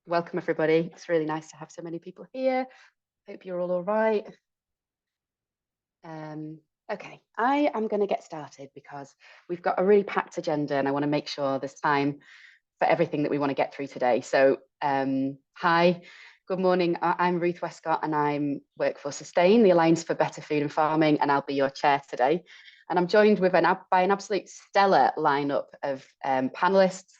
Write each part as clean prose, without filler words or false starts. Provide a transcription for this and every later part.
Welcome everybody. It's really nice to have so many people here. Hope you're all right. Okay, I am going to get started because we've got a really packed agenda and I want to make sure there's time for everything that we want to get through today. So hi, good morning. I'm Ruth Westcott and I work for Sustain, the Alliance for Better Food and Farming, and I'll be your chair today. And I'm joined with by an absolute stellar lineup of panelists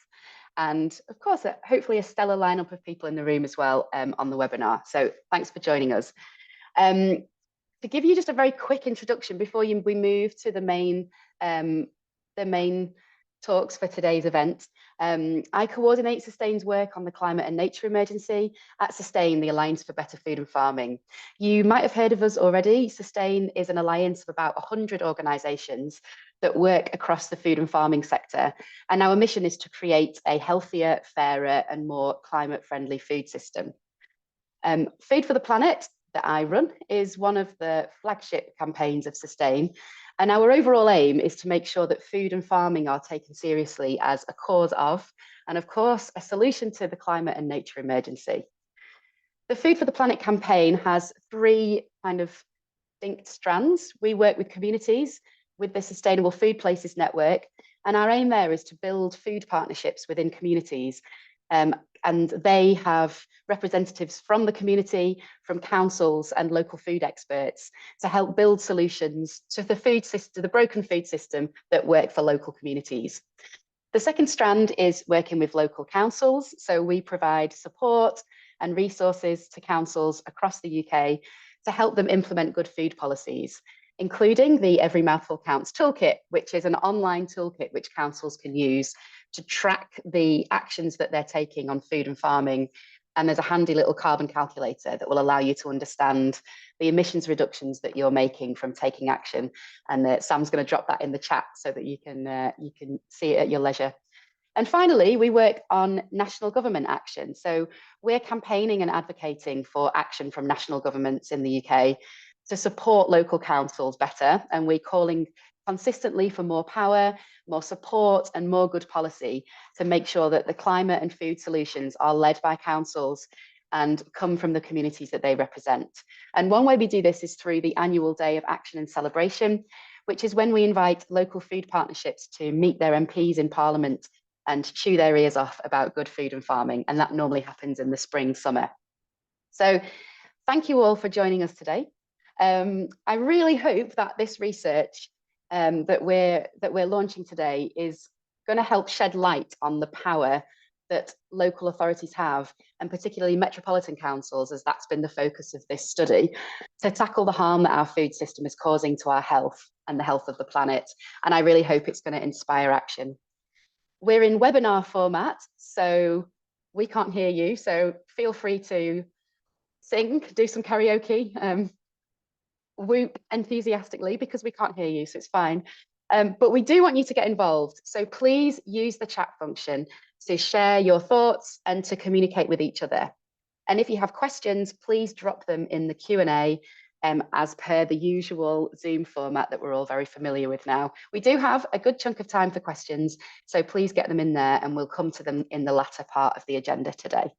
and of course, hopefully a stellar lineup of people in the room as well on the webinar. So thanks for joining us. To give you just a very quick introduction before we move to the main talks for today's event. I coordinate Sustain's work on the climate and nature emergency at Sustain, the Alliance for Better Food and Farming. You might have heard of us already. Sustain is an alliance of about 100 organisations that work across the food and farming sector. And our mission is to create a healthier, fairer and more climate-friendly food system. Food for the Planet that I run is one of the flagship campaigns of Sustain. And our overall aim is to make sure that food and farming are taken seriously as a cause of, and of course, a solution to the climate and nature emergency. The Food for the Planet campaign has three kind of distinct strands. We work with communities with the Sustainable Food Places Network, and our aim there is to build food partnerships within communities. And they have representatives from the community, from councils and local food experts to help build solutions to the food system, the broken food system that work for local communities. The second strand is working with local councils. So we provide support and resources to councils across the UK to help them implement good food policies, including the Every Mouthful Counts toolkit, which is an online toolkit which councils can use to track the actions that they're taking on food and farming. And there's a handy little carbon calculator that will allow you to understand the emissions reductions that you're making from taking action. And Sam's going to drop that in the chat so that you can see it at your leisure. And finally, we work on national government action. So we're campaigning and advocating for action from national governments in the UK to support local councils better. And we're calling consistently for more power, more support and more good policy to make sure that the climate and food solutions are led by councils and come from the communities that they represent. And one way we do this is through the annual Day of Action and Celebration, which is when we invite local food partnerships to meet their MPs in Parliament and chew their ears off about good food and farming. And that normally happens in the spring, summer. So thank you all for joining us today. I really hope that this research that we're launching today is going to help shed light on the power that local authorities have, and particularly metropolitan councils, as that's been the focus of this study, to tackle the harm that our food system is causing to our health and the health of the planet. And I really hope it's going to inspire action. We're in webinar format, so we can't hear you, so feel free to sing, do some karaoke, whoop enthusiastically because we can't hear you, so it's fine. But we do want you to get involved. So please use the chat function to share your thoughts and to communicate with each other. And if you have questions, please drop them in the Q&A as per the usual Zoom format that we're all very familiar with now. We do have a good chunk of time for questions, so please get them in there and we'll come to them in the latter part of the agenda today.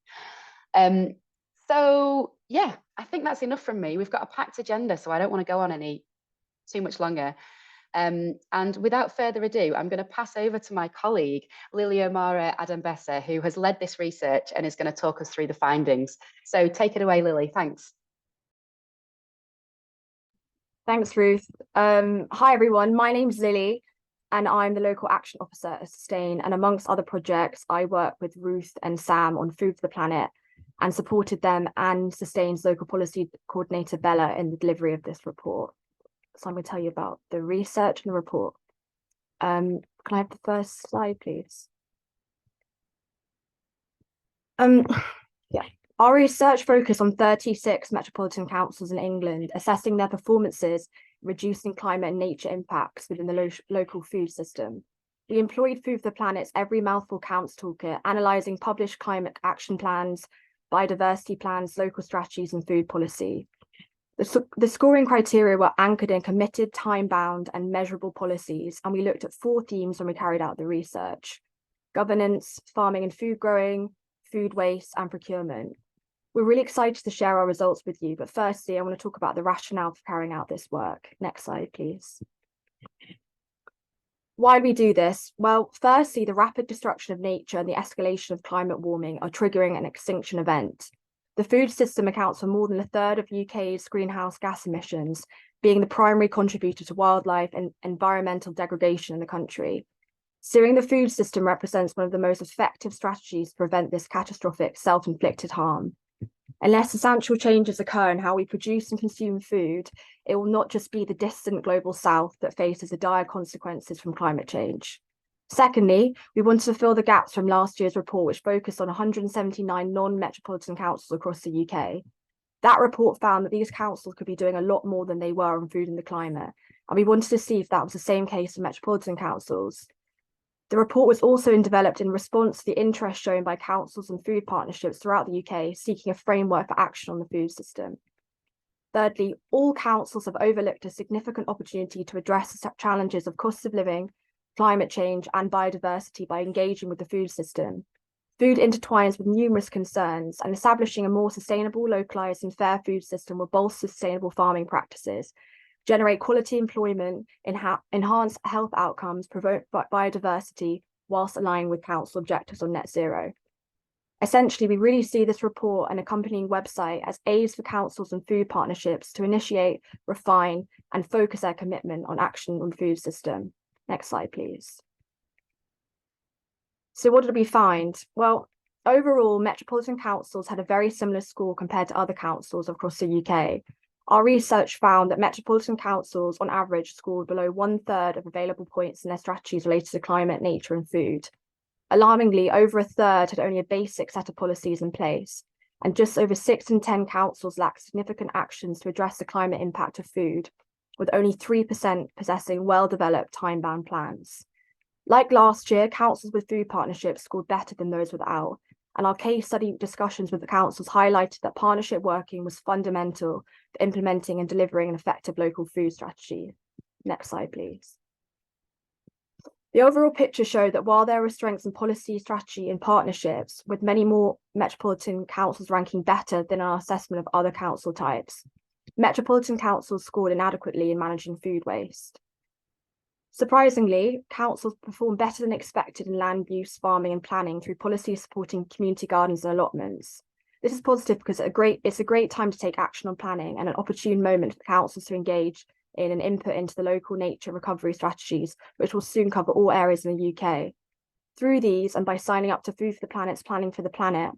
So yeah, I think that's enough from me. We've got a packed agenda, so I don't want to go on too much longer. And without further ado, I'm going to pass over to my colleague, Lily O'Mara Adambesa, who has led this research and is going to talk us through the findings. So take it away, Lily. Thanks. Thanks, Ruth. Hi, everyone. My name's Lily, and I'm the Local Action Officer at Sustain. And amongst other projects, I work with Ruth and Sam on Food for the Planet and supported them and Sustain's local policy coordinator, Bella, in the delivery of this report. So I'm going to tell you about the research and the report. Can I have the first slide, please? Yeah. Our research focused on 36 metropolitan councils in England, assessing their performances, reducing climate and nature impacts within the local food system. We employed Food for the Planet's Every Mouthful Counts toolkit, analysing published climate action plans, biodiversity plans, local strategies and food policy. The scoring criteria were anchored in committed, time-bound and measurable policies, and we looked at 4 themes when we carried out the research: governance, farming and food growing, food waste, and procurement. We're really excited to share our results with you, but firstly, I want to talk about the rationale for carrying out this work. Next slide, please. Why do we do this? Well, firstly, the rapid destruction of nature and the escalation of climate warming are triggering an extinction event. The food system accounts for more than a third of UK's greenhouse gas emissions, being the primary contributor to wildlife and environmental degradation in the country. Steering the food system represents one of the most effective strategies to prevent this catastrophic self-inflicted harm. Unless substantial changes occur in how we produce and consume food, it will not just be the distant global south that faces the dire consequences from climate change. Secondly, we wanted to fill the gaps from last year's report, which focused on 179 non-metropolitan councils across the UK. That report found that these councils could be doing a lot more than they were on food and the climate, and we wanted to see if that was the same case for metropolitan councils. The report was also developed in response to the interest shown by councils and food partnerships throughout the UK seeking a framework for action on the food system. Thirdly, all councils have overlooked a significant opportunity to address the challenges of cost of living, climate change, and biodiversity by engaging with the food system. Food intertwines with numerous concerns, and establishing a more sustainable, localised, and fair food system will bolster sustainable farming practices, generate quality employment, enhance health outcomes, promote biodiversity, whilst aligning with council objectives on net zero. Essentially, we really see this report and accompanying website as aids for councils and food partnerships to initiate, refine, and focus their commitment on action on the food system. Next slide, please. So what did we find? Well, overall, metropolitan councils had a very similar score compared to other councils across the UK. Our research found that metropolitan councils, on average, scored below 1/3 of available points in their strategies related to climate, nature, and food. Alarmingly, over a third had only a basic set of policies in place, and just over 6 in 10 councils lacked significant actions to address the climate impact of food, with only 3% possessing well-developed time-bound plans. Like last year, councils with food partnerships scored better than those without, and our case study discussions with the councils highlighted that partnership working was fundamental for implementing and delivering an effective local food strategy. Next slide, please. The overall picture showed that while there were strengths in policy, strategy, and partnerships, with many more metropolitan councils ranking better than our assessment of other council types, metropolitan councils scored inadequately in managing food waste. Surprisingly, councils performed better than expected in land use, farming, and planning through policies supporting community gardens and allotments. This is positive because it's a great time to take action on planning and an opportune moment for councils to engage in and input into the local nature recovery strategies, which will soon cover all areas in the UK. Through these, and by signing up to Food for the Planet's Planning for the Planet,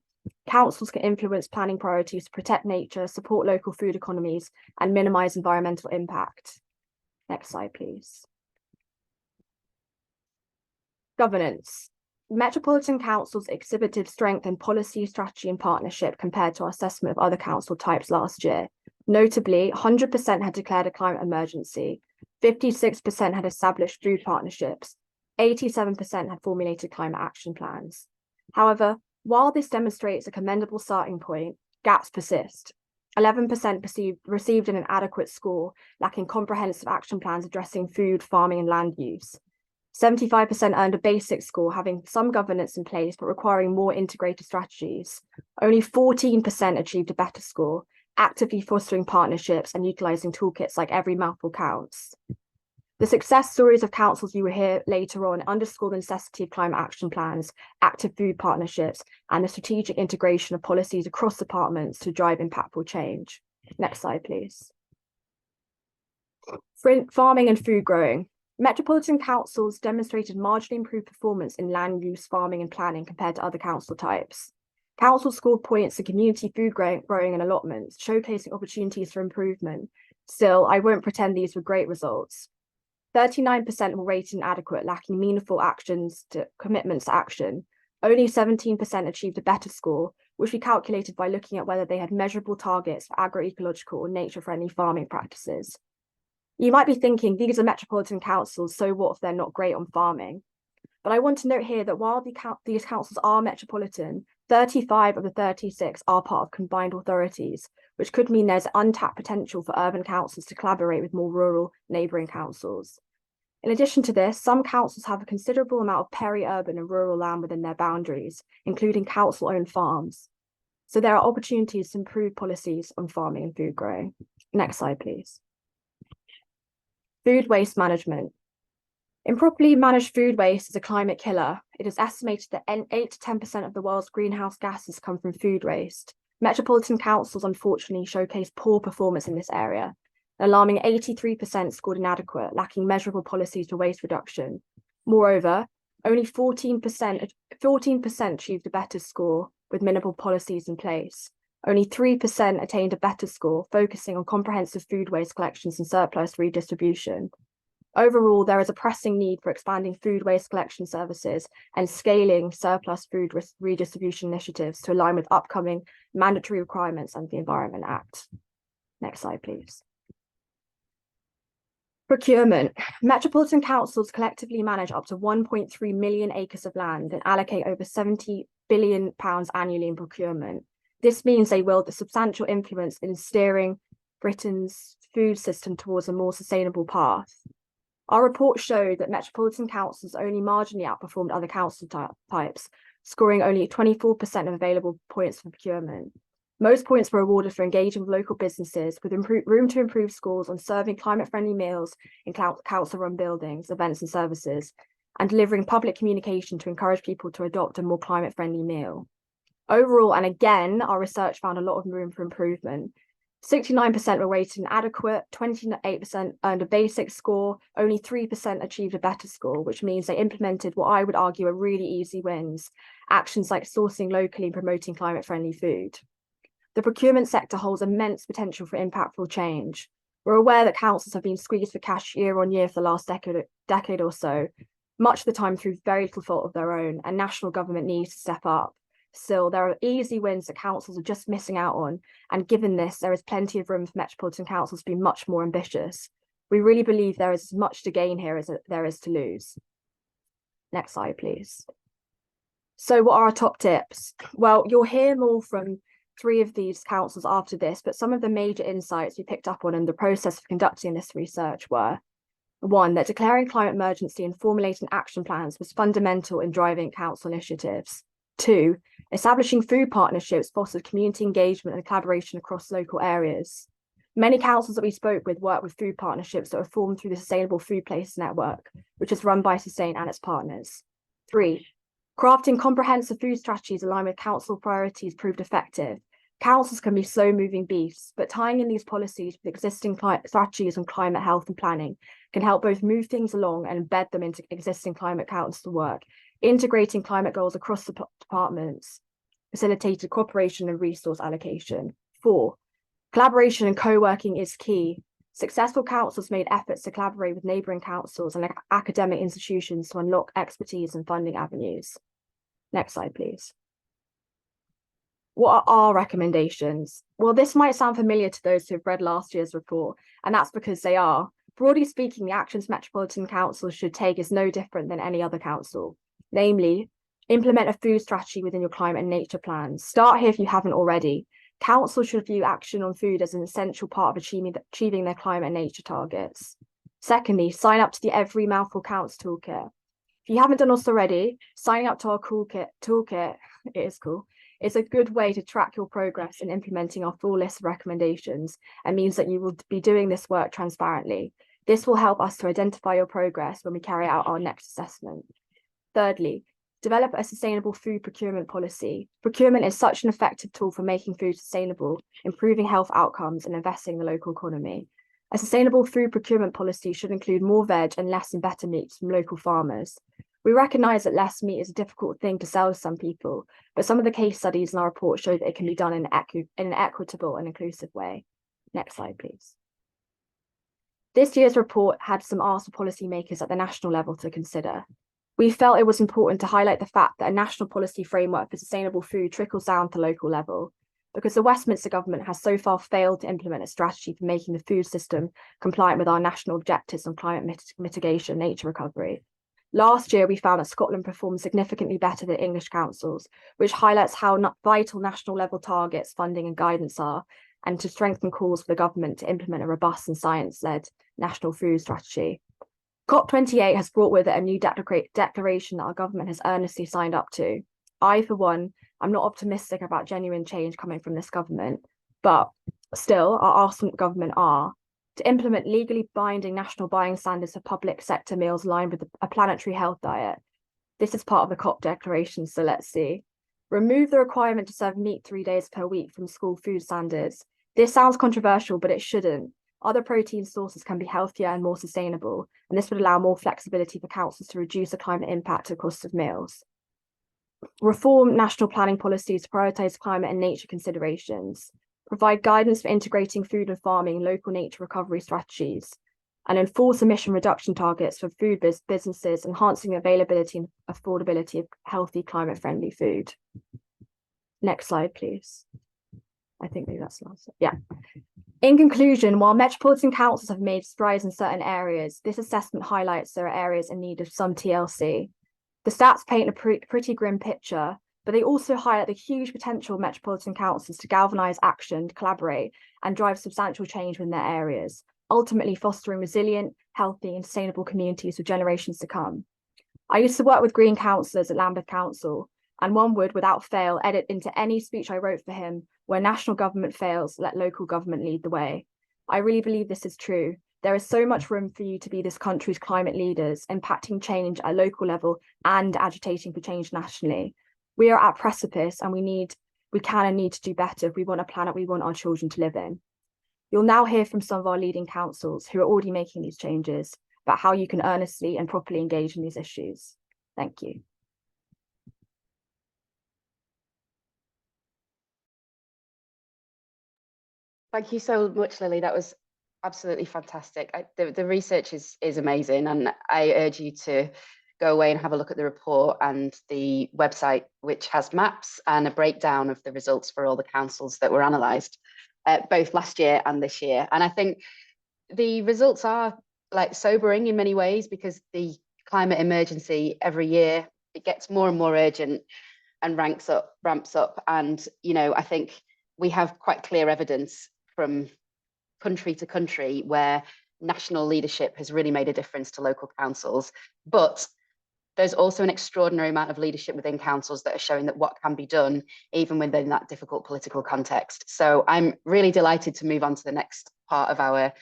councils can influence planning priorities to protect nature, support local food economies, and minimise environmental impact. Next slide, please. Governance. Metropolitan councils exhibited strength in policy, strategy, and partnership compared to our assessment of other council types last year. Notably, 100% had declared a climate emergency, 56% had established food partnerships, 87% had formulated climate action plans. However, while this demonstrates a commendable starting point, gaps persist. 11% received an inadequate score, lacking comprehensive action plans addressing food, farming, and land use. 75% earned a basic score, having some governance in place, but requiring more integrated strategies. Only 14% achieved a better score, actively fostering partnerships and utilising toolkits like Every Mouthful Counts. The success stories of councils you will hear later on underscore the necessity of climate action plans, active food partnerships, and the strategic integration of policies across departments to drive impactful change. Next slide, please. Farming and food growing. Metropolitan councils demonstrated marginally improved performance in land use, farming, and planning compared to other council types. Councils scored points in community food growing and allotments, showcasing opportunities for improvement. Still, I won't pretend these were great results. 39% were rated inadequate, lacking meaningful commitments to action. Only 17% achieved a better score, which we calculated by looking at whether they had measurable targets for agroecological or nature-friendly farming practices. You might be thinking, these are metropolitan councils, so what if they're not great on farming? But I want to note here that while these councils are metropolitan, 35 of the 36 are part of combined authorities, which could mean there's untapped potential for urban councils to collaborate with more rural neighbouring councils. In addition to this, some councils have a considerable amount of peri-urban and rural land within their boundaries, including council-owned farms. So there are opportunities to improve policies on farming and food growing. Next slide, please. Food waste management. Improperly managed food waste is a climate killer. It is estimated that 8 to 10% of the world's greenhouse gases come from food waste. Metropolitan councils unfortunately showcase poor performance in this area. An alarming 83% scored inadequate, lacking measurable policies for waste reduction. Moreover, only 14% achieved a better score with minimal policies in place. Only 3% attained a better score, focusing on comprehensive food waste collections and surplus redistribution. Overall, there is a pressing need for expanding food waste collection services and scaling surplus food redistribution initiatives to align with upcoming mandatory requirements under the Environment Act. Next slide, please. Procurement. Metropolitan councils collectively manage up to 1.3 million acres of land and allocate over £70 billion annually in procurement. This means they wield a substantial influence in steering Britain's food system towards a more sustainable path. Our report showed that metropolitan councils only marginally outperformed other council types, scoring only 24% of available points for procurement. Most points were awarded for engaging with local businesses, with room to improve scores on serving climate-friendly meals in council-run buildings, events and services, and delivering public communication to encourage people to adopt a more climate-friendly meal. Overall, and again, our research found a lot of room for improvement. 69% were rated inadequate, 28% earned a basic score, only 3% achieved a better score, which means they implemented what I would argue are really easy wins, actions like sourcing locally and promoting climate-friendly food. The procurement sector holds immense potential for impactful change. We're aware that councils have been squeezed for cash year on year for the last decade or so, much of the time through very little fault of their own, and national government needs to step up. Still, there are easy wins that councils are just missing out on, and given this, there is plenty of room for metropolitan councils to be much more ambitious. We really believe there is as much to gain here as there is to lose. Next slide, please. So what are our top tips? Well, you'll hear more from 3 of these councils after this, but some of the major insights we picked up on in the process of conducting this research were: 1, that declaring climate emergency and formulating action plans was fundamental in driving council initiatives. 2, establishing food partnerships fostered community engagement and collaboration across local areas. Many councils that we spoke with work with food partnerships that were formed through the Sustainable Food Places Network, which is run by Sustain and its partners. 3, crafting comprehensive food strategies aligned with council priorities proved effective. Councils can be slow-moving beasts, but tying in these policies with existing strategies on climate health and planning can help both move things along and embed them into existing climate council work, integrating climate goals across the departments, facilitated cooperation and resource allocation. 4, collaboration and co-working is key. Successful councils made efforts to collaborate with neighbouring councils and academic institutions to unlock expertise and funding avenues. Next slide, please. What are our recommendations? Well, this might sound familiar to those who have read last year's report, and that's because they are. Broadly speaking, the actions metropolitan councils should take is no different than any other council. Namely, implement a food strategy within your climate and nature plans. Start here if you haven't already. Councils should view action on food as an essential part of achieving their climate and nature targets. Secondly, sign up to the Every Mouthful Counts toolkit. If you haven't done this already, signing up to our toolkit, it is cool. It's a good way to track your progress in implementing our full list of recommendations and means that you will be doing this work transparently. This will help us to identify your progress when we carry out our next assessment. Thirdly, develop a sustainable food procurement policy. Procurement is such an effective tool for making food sustainable, improving health outcomes, and investing in the local economy. A sustainable food procurement policy should include more veg and less and better meats from local farmers. We recognise that less meat is a difficult thing to sell to some people, but some of the case studies in our report show that it can be done in an equitable and inclusive way. Next slide, please. This year's report had some asks for policymakers at the national level to consider. We felt it was important to highlight the fact that a national policy framework for sustainable food trickles down to local level, because the Westminster government has so far failed to implement a strategy for making the food system compliant with our national objectives on climate mitigation and nature recovery. Last year, we found that Scotland performed significantly better than English councils, which highlights how vital national level targets, funding and guidance are, and to strengthen calls for the government to implement a robust and science-led national food strategy. COP28 has brought with it a new declaration that our government has earnestly signed up to. I, for one, I'm not optimistic about genuine change coming from this government, but still, our asking government are to implement legally binding national buying standards for public sector meals aligned with a planetary health diet. This is part of the COP declaration, so let's see. Remove the requirement to serve meat 3 days per week from school food standards. This sounds controversial, but it shouldn't. Other protein sources can be healthier and more sustainable, and this would allow more flexibility for councils to reduce the climate impact of cost of meals. Reform national planning policies to prioritise climate and nature considerations. Provide guidance for integrating food and farming and local nature recovery strategies, and enforce emission reduction targets for food businesses, enhancing the availability and affordability of healthy, climate-friendly food. Next slide, please. I think maybe that's the last. Yeah. In conclusion, while metropolitan councils have made strides in certain areas, this assessment highlights there are areas in need of some TLC. The stats paint a pretty grim picture, but they also highlight the huge potential of metropolitan councils to galvanise action, collaborate, and drive substantial change within their areas, ultimately fostering resilient, healthy, and sustainable communities for generations to come. I used to work with Green councillors at Lambeth Council, and one would, without fail, edit into any speech I wrote for him, where national government fails, let local government lead the way. I really believe this is true. There is so much room for you to be this country's climate leaders, impacting change at local level and agitating for change nationally. We are at precipice, and we can and need to do better if we want a planet we want our children to live in. You'll now hear from some of our leading councils who are already making these changes about how you can earnestly and properly engage in these issues. Thank you. Thank you so much, Lily. That was absolutely fantastic. The research is amazing, and I urge you to go away and have a look at the report and the website, which has maps and a breakdown of the results for all the councils that were analysed, both last year and this year. And I think the results are like sobering in many ways, because the climate emergency every year, it gets more and more urgent and ramps up. And, you know, I think we have quite clear evidence from country to country where national leadership has really made a difference to local councils. But there's also an extraordinary amount of leadership within councils that are showing that what can be done, even within that difficult political context. So I'm really delighted to move on to the next part of our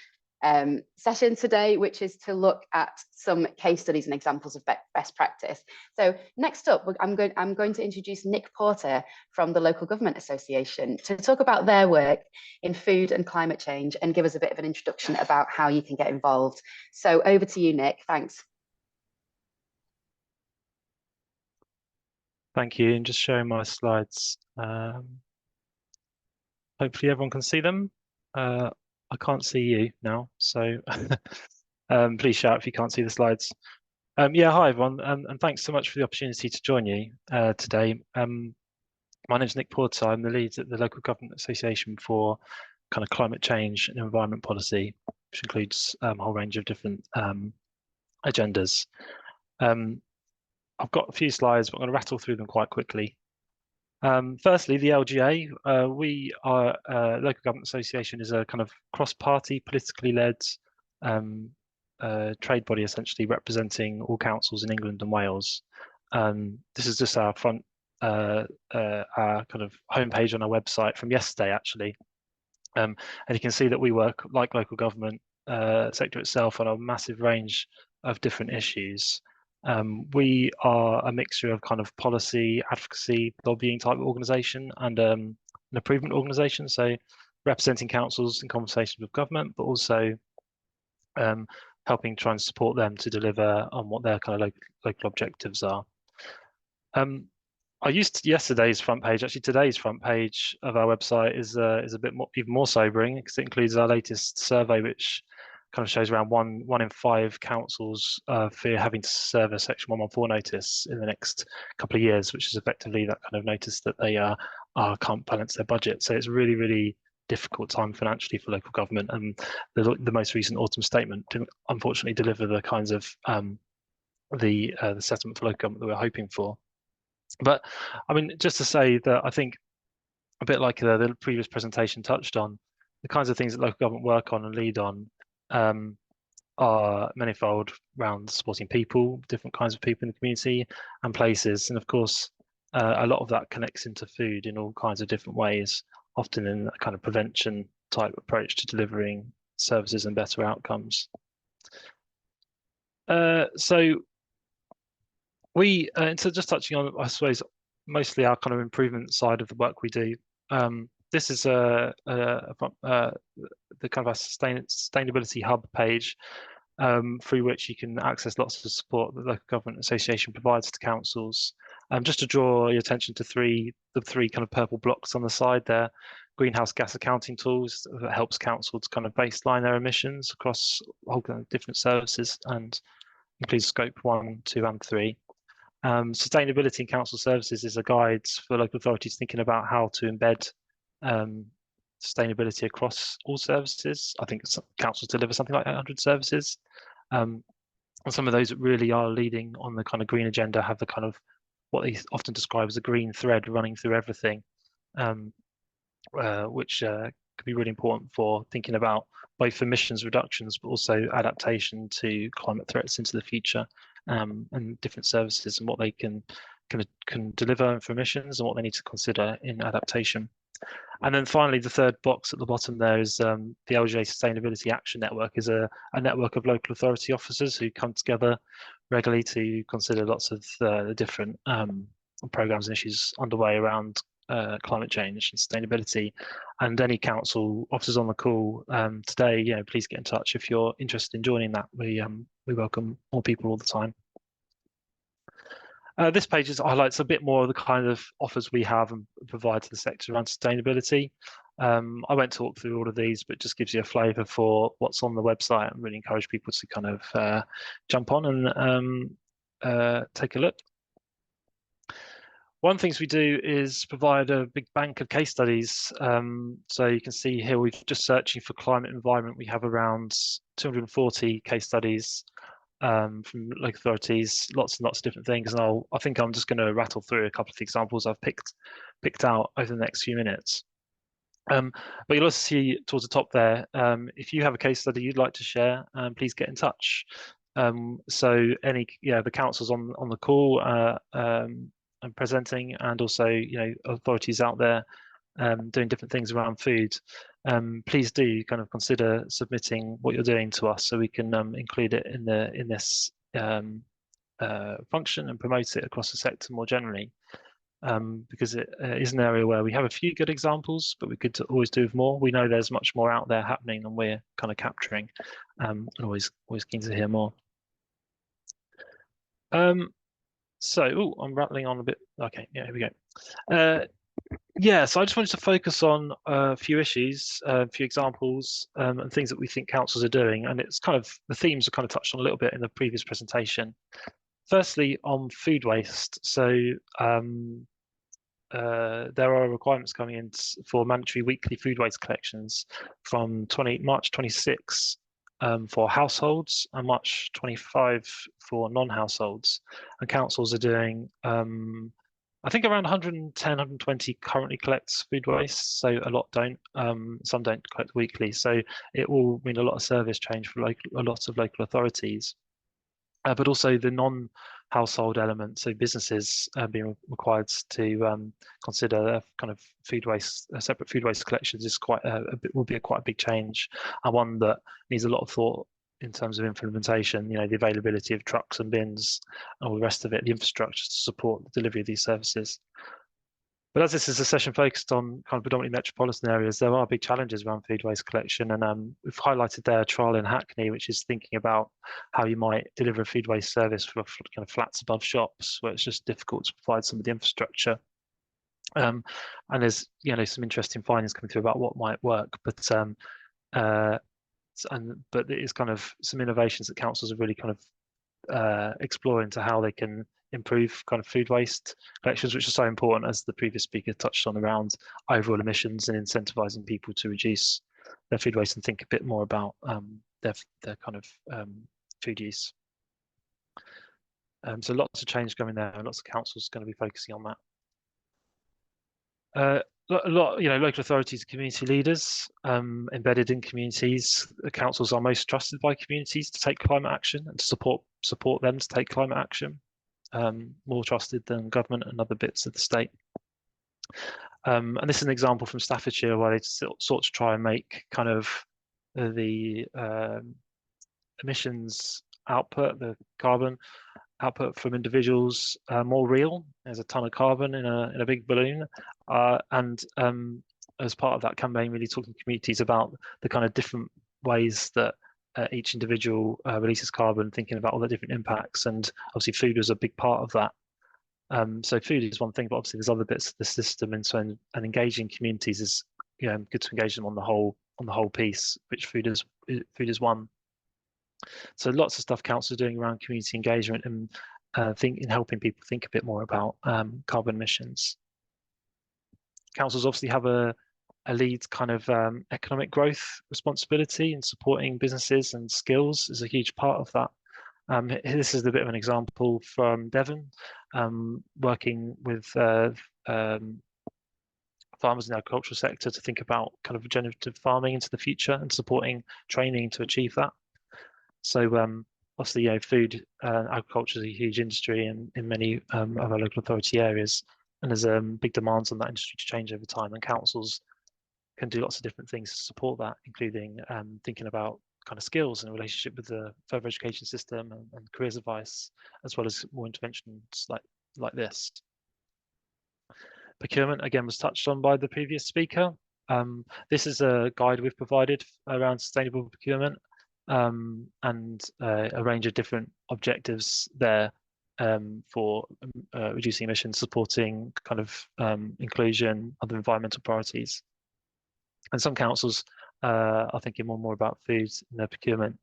session today, which is to look at some case studies and examples of best practice. So next up, I'm going to introduce Nick Porter from the Local Government Association to talk about their work in food and climate change and give us a bit of an introduction about how you can get involved. So over to you, Nick. Thanks. Thank you, and just showing my slides. Hopefully everyone can see them. I can't see you now, so please shout if you can't see the slides. Yeah, hi everyone, and thanks so much for the opportunity to join you today. My name is Nick Porter. I'm the lead at the Local Government Association for kind of climate change and environment policy, which includes a whole range of different agendas. I've got a few slides, but I'm going to rattle through them quite quickly. Firstly, the LGA, we are Local Government Association is a kind of cross-party, politically led trade body, essentially representing all councils in England and Wales. This is just our front, our kind of homepage on our website from yesterday, actually. And you can see that we work, like local government sector itself, on a massive range of different issues. We are a mixture of kind of policy, advocacy, lobbying type of organisation and an improvement organisation. So representing councils in conversations with government, but also helping try and support them to deliver on what their kind of local objectives are. I used yesterday's front page. Actually, today's front page of our website is a bit more, even more sobering, because it includes our latest survey, which kind of shows around one in 5 councils fear having to serve a Section 114 notice in the next couple of years, which is effectively that kind of notice that they can't balance their budget. So it's a really, really difficult time financially for local government, and the most recent autumn statement didn't unfortunately deliver the kinds of the settlement for local government that we're hoping for. But I mean, just to say that I think a bit like the previous presentation touched on, the kinds of things that local government work on and lead on are manifold around supporting people, different kinds of people in the community and places. And of course, a lot of that connects into food in all kinds of different ways, often in a kind of prevention type approach to delivering services and better outcomes. So so just touching on, I suppose, mostly our kind of improvement side of the work we do. This is the kind of our sustainability hub page, through which you can access lots of support that the Local Government Association provides to councils. Just to draw your attention to the three kind of purple blocks on the side there, greenhouse gas accounting tools that helps councils kind of baseline their emissions across a whole kind of different services and includes scope 1, 2 and 3. Sustainability in council services is a guide for local authorities thinking about how to embed sustainability across all services. I think councils deliver something like 800 services. And some of those that really are leading on the kind of green agenda have the kind of what they often describe as a green thread running through everything, which could be really important for thinking about both emissions reductions, but also adaptation to climate threats into the future, and different services and what they can deliver for emissions and what they need to consider in adaptation. And then finally, the third box at the bottom there is the LGA Sustainability Action Network is a network of local authority officers who come together regularly to consider lots of the different programs and issues underway around climate change and sustainability. And any council officers on the call today, please get in touch if you're interested in joining that. We welcome more people all the time. This page highlights a bit more of the kind of offers we have and provide to the sector around sustainability. I won't talk through all of these, but just gives you a flavour for what's on the website and really encourage people to kind of jump on and take a look. One of the things we do is provide a big bank of case studies. So you can see here, we're just searching for climate environment. We have around 240 case studies from local authorities, lots and lots of different things. And I think I'm just going to rattle through a couple of the examples I've picked out over the next few minutes. But you'll also see towards the top there, if you have a case study you'd like to share, please get in touch. So the councils on the call and presenting, and also authorities out there doing different things around food, please do kind of consider submitting what you're doing to us so we can include it in this function and promote it across the sector more generally, because it is an area where we have a few good examples, but we could always do with more. We know there's much more out there happening than we're kind of capturing, and always keen to hear more. So, I'm rattling on a bit. Okay, yeah, here we go. Yeah, so I just wanted to focus on a few issues, a few examples, and things that we think councils are doing. And it's kind of, the themes are kind of touched on a little bit in the previous presentation. Firstly, on food waste. So there are requirements coming in for mandatory weekly food waste collections from March 26 for households and March 25 for non-households. And councils are doing, I think around 110, 120 currently collects food waste, so a lot don't. Some don't collect weekly, so it will mean a lot of service change for a lot of local authorities. But also the non-household element, so businesses being required to consider kind of food waste, separate food waste collections is will be quite a big change, and one that needs a lot of thought in terms of implementation. The availability of trucks and bins and all the rest of it, the infrastructure to support the delivery of these services. But as this is a session focused on kind of predominantly metropolitan areas, there are big challenges around food waste collection. And we've highlighted there a trial in Hackney, which is thinking about how you might deliver a food waste service for kind of flats above shops, where it's just difficult to provide some of the infrastructure. And there's some interesting findings coming through about what might work, but it's kind of some innovations that councils are really kind of exploring into how they can improve kind of food waste collections, which are so important, as the previous speaker touched on, around overall emissions and incentivizing people to reduce their food waste and think a bit more about their kind of food use. So lots of change going there, and lots of councils going to be focusing on that. a lot, local authorities, community leaders embedded in communities. The councils are most trusted by communities to take climate action and to support them to take climate action. More trusted than government and other bits of the state. And this is an example from Staffordshire where they sought to try and make kind of the emissions output, the carbon output from individuals more real. There's a ton of carbon in a big balloon, and as part of that campaign, really talking to communities about the kind of different ways that each individual releases carbon, thinking about all the different impacts, and obviously food was a big part of that. So food is one thing, but obviously there's other bits of the system, and so and engaging communities is good to engage them on the whole piece, which food is one. So lots of stuff councils are doing around community engagement and in helping people think a bit more about carbon emissions. Councils obviously have a lead kind of economic growth responsibility, and supporting businesses and skills is a huge part of that. This is a bit of an example from Devon, working with farmers in the agricultural sector to think about kind of regenerative farming into the future and supporting training to achieve that. So obviously, food agriculture is a huge industry in many of our local authority areas, and there's big demands on that industry to change over time, and councils can do lots of different things to support that, including thinking about kind of skills in relationship with the further education system and careers advice, as well as more interventions like this. Procurement, again, was touched on by the previous speaker. This is a guide we've provided around sustainable procurement, and a range of different objectives there for reducing emissions, supporting kind of inclusion, other environmental priorities. And some councils are thinking more and more about food in their procurement,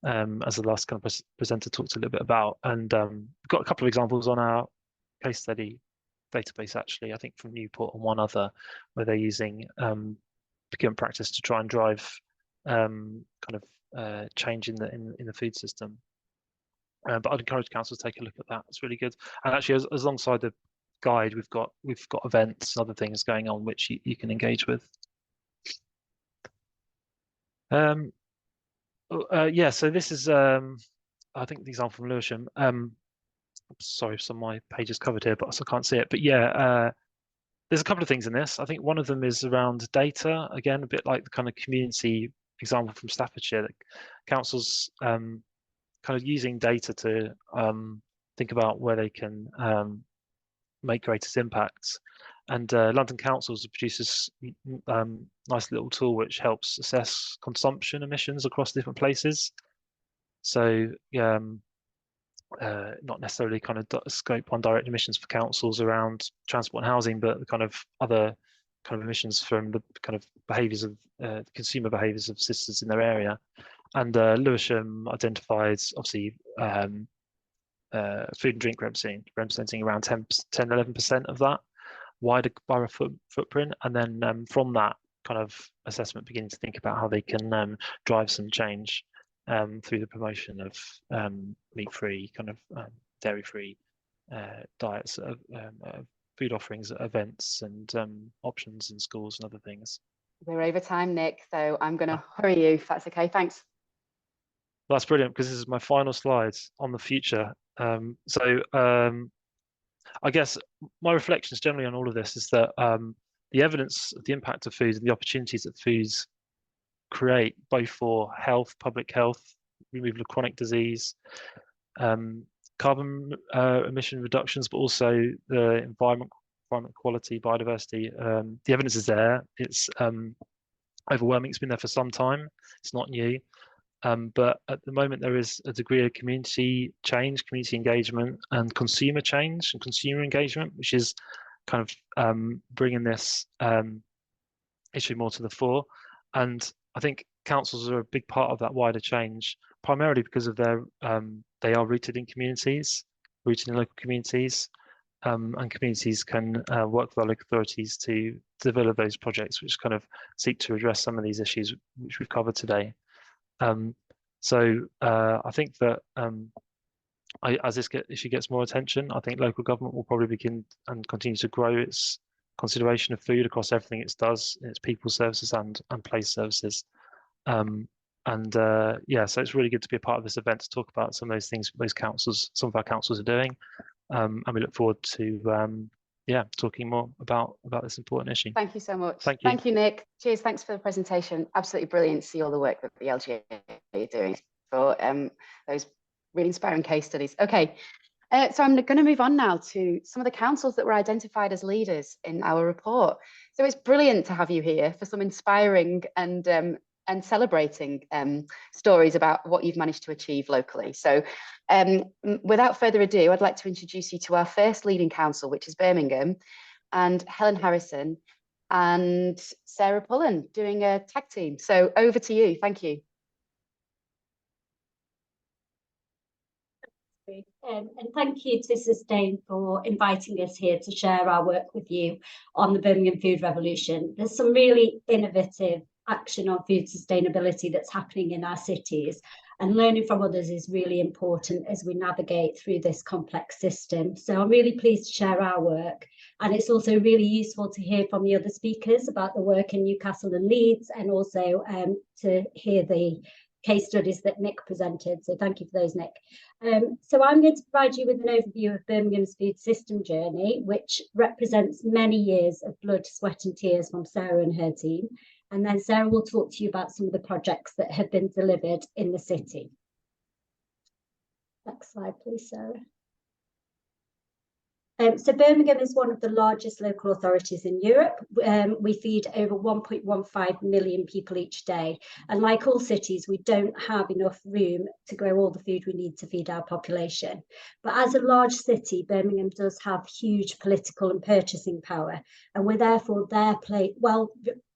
as the last kind of presenter talked a little bit about. And we've got a couple of examples on our case study database, actually, I think from Newport and one other, where they're using procurement practice to try and drive kind of change in the food system. But I'd encourage councils to take a look at that. It's really good. And actually, as alongside the guide, we've got events and other things going on which you can engage with. Yeah, so this is I think the example from Lewisham. Sorry, some of my page is covered here, but I can't see it. But yeah, there's a couple of things in this. I think one of them is around data. Again, a bit like the kind of community example from Staffordshire, that councils kind of using data to think about where they can make greatest impacts. And London Councils produces nice little tool which helps assess consumption emissions across different places. So not necessarily kind of scope 1 direct emissions for councils around transport and housing, but the kind of other kind of emissions from the kind of behaviours of consumer behaviours of citizens in their area. And Lewisham identified obviously food and drink representing around 10-11% of that wider borough footprint, and then from that kind of assessment beginning to think about how they can drive some change through the promotion of meat-free, kind of dairy-free diets, food offerings at events and options in schools and other things. We're over time, Nick, so I'm going to hurry you if that's okay. Thanks. That's brilliant, because this is my final slides on the future. I guess my reflections generally on all of this is that the evidence of the impact of food and the opportunities that foods create, both for health, public health, removal of chronic disease, carbon emission reductions, but also the environment quality, biodiversity. The evidence is there. It's overwhelming. It's been there for some time. It's not new. But at the moment, there is a degree of community change, community engagement, and consumer change and consumer engagement, which is kind of bringing this issue more to the fore. And I think councils are a big part of that wider change, primarily because of their they are rooted in communities, rooted in local communities, and communities can work with our local authorities to develop those projects which kind of seek to address some of these issues which we've covered today. So I think that as this issue gets more attention, I think local government will probably begin and continue to grow its consideration of food across everything it does, its people services and place services. Yeah, so it's really good to be a part of this event to talk about some of those things some of our councils are doing, and we look forward to talking more about this important issue. Thank you so much. Thank you. Thank you, Nick. Cheers. Thanks for the presentation. Absolutely brilliant to see all the work that the LGA are doing for those really inspiring case studies. Okay, so I'm going to move on now to some of the councils that were identified as leaders in our report. So it's brilliant to have you here for some inspiring and celebrating stories about what you've managed to achieve locally. So without further ado, I'd like to introduce you to our first leading council, which is Birmingham, and Helen Harrison and Sarah Pullen doing a tag team. So over to you. Thank you. And thank you to Sustain for inviting us here to share our work with you on the Birmingham Food Revolution. There's some really innovative action on food sustainability that's happening in our cities, and learning from others is really important as we navigate through this complex system. So I'm really pleased to share our work, and it's also really useful to hear from the other speakers about the work in Newcastle and Leeds, and also to hear the case studies that Nick presented. So thank you for those, Nick. So I'm going to provide you with an overview of Birmingham's food system journey, which represents many years of blood, sweat and tears from Sarah and her team. And then Sarah will talk to you about some of the projects that have been delivered in the city. Next slide, please, Sarah. So Birmingham is one of the largest local authorities in Europe. We feed over 1.15 million people each day. And like all cities, we don't have enough room to grow all the food we need to feed our population. But as a large city, Birmingham does have huge political and purchasing power. And we're therefore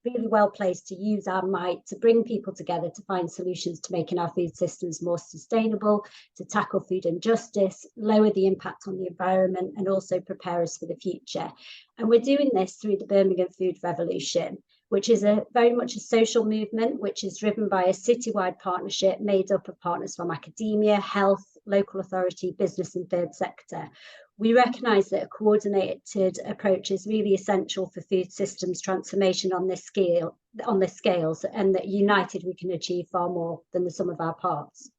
really well placed to use our might to bring people together to find solutions to making our food systems more sustainable, to tackle food injustice, lower the impact on the environment, and also prepare us for the future. And we're doing this through the Birmingham Food Revolution, which is very much a social movement, which is driven by a citywide partnership made up of partners from academia, health, local authority, business and third sector. We recognise that a coordinated approach is really essential for food systems transformation on this scale, and that united we can achieve far more than the sum of our parts.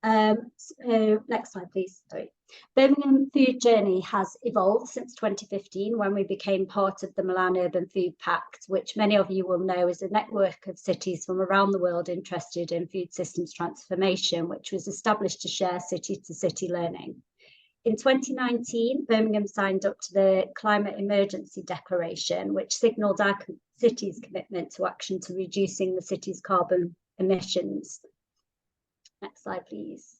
So next slide, please. Sorry. Birmingham Food Journey has evolved since 2015, when we became part of the Milan Urban Food Pact, which many of you will know is a network of cities from around the world interested in food systems transformation, which was established to share city-to-city learning. In 2019, Birmingham signed up to the Climate Emergency Declaration, which signalled our city's commitment to action to reducing the city's carbon emissions. Next slide, please.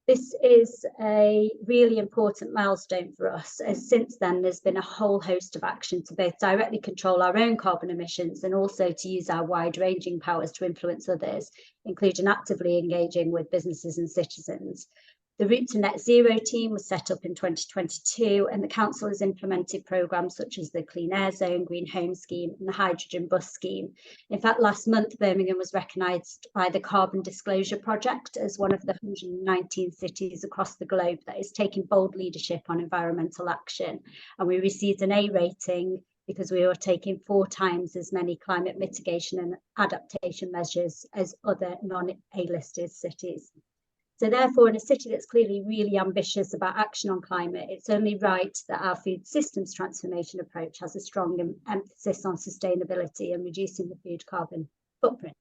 This is a really important milestone for us, as since then there's been a whole host of action to both directly control our own carbon emissions and also to use our wide-ranging powers to influence others, including actively engaging with businesses and citizens. The Route to Net Zero team was set up in 2022, and the council has implemented programmes such as the Clean Air Zone, Green Home Scheme and the Hydrogen Bus Scheme. In fact, last month, Birmingham was recognised by the Carbon Disclosure Project as one of the 119 cities across the globe that is taking bold leadership on environmental action. And we received an A rating because we were taking 4 times as many climate mitigation and adaptation measures as other non-A-listed cities. So therefore, in a city that's clearly really ambitious about action on climate, it's only right that our food systems transformation approach has a strong emphasis on sustainability and reducing the food carbon footprint.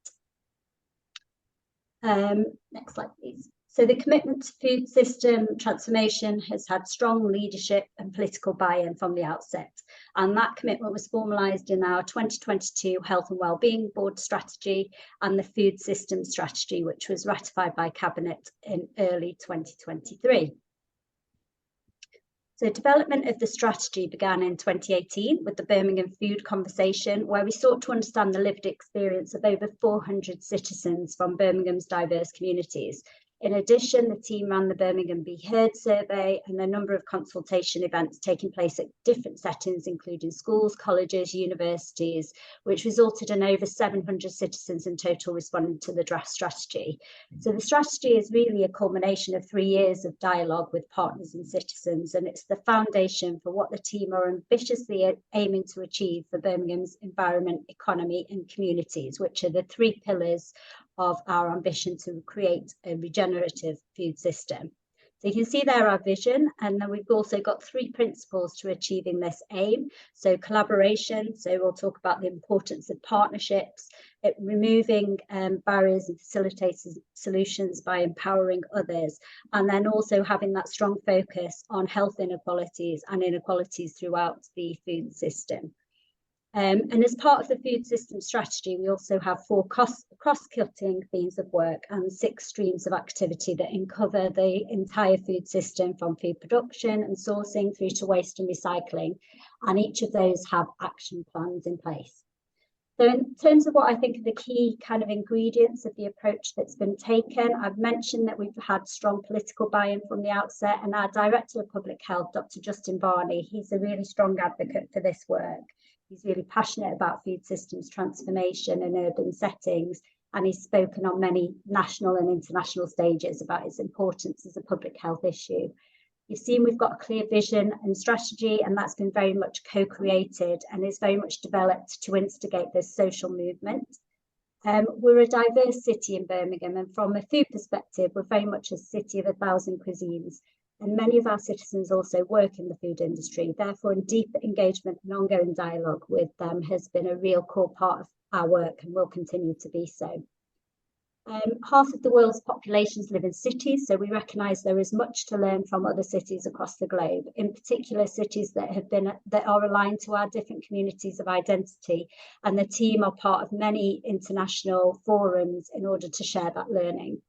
Next slide, please. So the commitment to food system transformation has had strong leadership and political buy-in from the outset. And that commitment was formalised in our 2022 Health and Wellbeing Board strategy and the Food System Strategy, which was ratified by Cabinet in early 2023. So development of the strategy began in 2018 with the Birmingham Food Conversation, where we sought to understand the lived experience of over 400 citizens from Birmingham's diverse communities, In addition, the team ran the Birmingham Be Heard survey and a number of consultation events taking place at different settings, including schools, colleges, universities, which resulted in over 700 citizens in total responding to the draft strategy. So the strategy is really a culmination of 3 years of dialogue with partners and citizens, and it's the foundation for what the team are ambitiously aiming to achieve for Birmingham's environment, economy and communities, which are the 3 pillars of our ambition to create a regenerative food system. So you can see there our vision, and then we've also got 3 principles to achieving this aim. So collaboration, so we'll talk about the importance of partnerships, removing barriers and facilitating solutions by empowering others, and then also having that strong focus on health inequalities and inequalities throughout the food system. And as part of the food system strategy, we also have 4 cross-cutting themes of work and 6 streams of activity that cover the entire food system, from food production and sourcing through to waste and recycling. And each of those have action plans in place. So in terms of what I think are the key kind of ingredients of the approach that's been taken, I've mentioned that we've had strong political buy-in from the outset, and our Director of Public Health, Dr. Justin Barney, he's a really strong advocate for this work. He's really passionate about food systems transformation in urban settings, and he's spoken on many national and international stages about its importance as a public health issue. You've seen we've got a clear vision and strategy, and that's been very much co-created and is very much developed to instigate this social movement. We're a diverse city in Birmingham, and from a food perspective, we're very much a city of 1,000 cuisines. And many of our citizens also work in the food industry. Therefore, deep engagement and ongoing dialogue with them has been a real core part of our work and will continue to be so. Half of the world's populations live in cities, so we recognise there is much to learn from other cities across the globe, in particular cities that are aligned to our different communities of identity, and the team are part of many international forums in order to share that learning.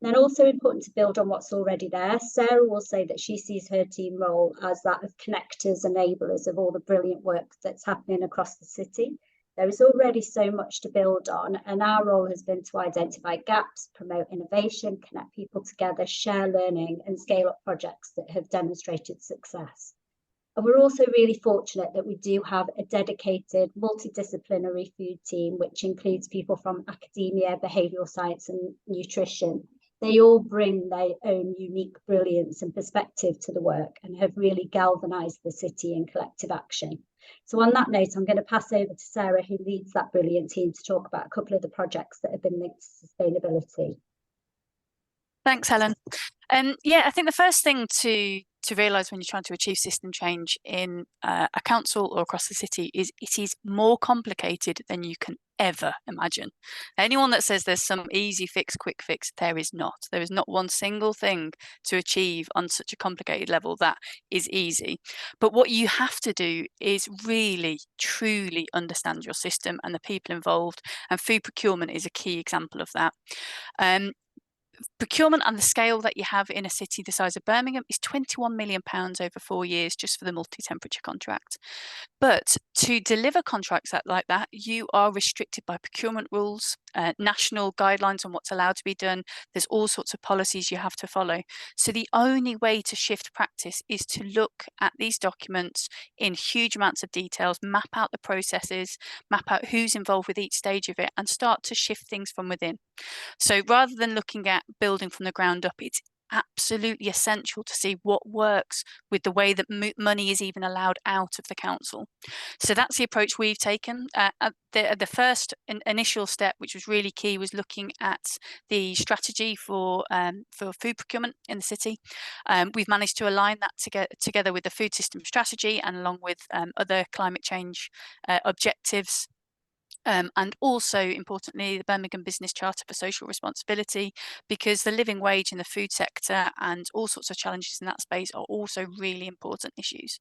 Then also important to build on what's already there. Sarah will say that she sees her team role as that of connectors, enablers of all the brilliant work that's happening across the city. There is already so much to build on, and our role has been to identify gaps, promote innovation, connect people together, share learning, and scale up projects that have demonstrated success. And we're also really fortunate that we do have a dedicated multidisciplinary food team, which includes people from academia, behavioural science, and nutrition. They all bring their own unique brilliance and perspective to the work and have really galvanised the city in collective action. So on that note, I'm going to pass over to Sarah, who leads that brilliant team, to talk about a couple of the projects that have been linked to sustainability. Thanks, Helen. Yeah, I think the first thing to realise when you're trying to achieve system change in a council or across the city is it is more complicated than you can ever imagine. Anyone that says there's some easy fix, quick fix, there is not. There is not one single thing to achieve on such a complicated level that is easy. But what you have to do is really, truly understand your system and the people involved, and food procurement is a key example of that. Procurement and the scale that you have in a city the size of Birmingham is £21 million over 4 years just for the multi-temperature contract. But to deliver contracts like that, you are restricted by procurement rules, national guidelines on what's allowed to be done. There's all sorts of policies you have to follow. So the only way to shift practice is to look at these documents in huge amounts of details, map out the processes, map out who's involved with each stage of it, and start to shift things from within. So rather than looking at building from the ground up, it's absolutely essential to see what works with the way that money is even allowed out of the council. So that's the approach we've taken. The first initial step, which was really key, was looking at the strategy for food procurement in the city. We've managed to align that together with the food system strategy and along with other climate change objectives. And also, importantly, the Birmingham Business Charter for Social Responsibility, because the living wage in the food sector and all sorts of challenges in that space are also really important issues.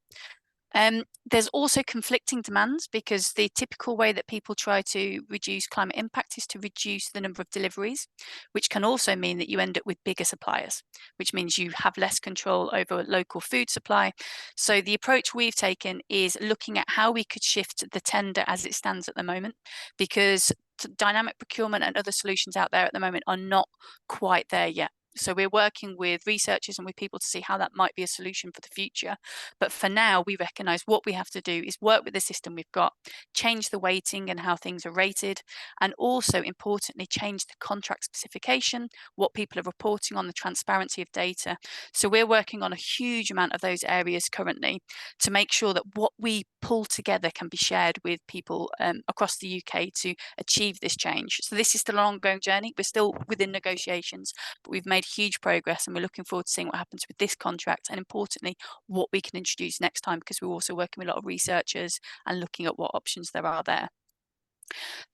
There's also conflicting demands, because the typical way that people try to reduce climate impact is to reduce the number of deliveries, which can also mean that you end up with bigger suppliers, which means you have less control over local food supply. So the approach we've taken is looking at how we could shift the tender as it stands at the moment, because dynamic procurement and other solutions out there at the moment are not quite there yet. So we're working with researchers and with people to see how that might be a solution for the future. But for now, we recognise what we have to do is work with the system we've got, change the weighting and how things are rated, and also importantly, change the contract specification, what people are reporting on, the transparency of data. So we're working on a huge amount of those areas currently to make sure that what we pull together can be shared with people across the UK to achieve this change. So this is still an ongoing journey. We're still within negotiations, but we've made huge progress and we're looking forward to seeing what happens with this contract and importantly, what we can introduce next time, because we're also working with a lot of researchers and looking at what options there are there.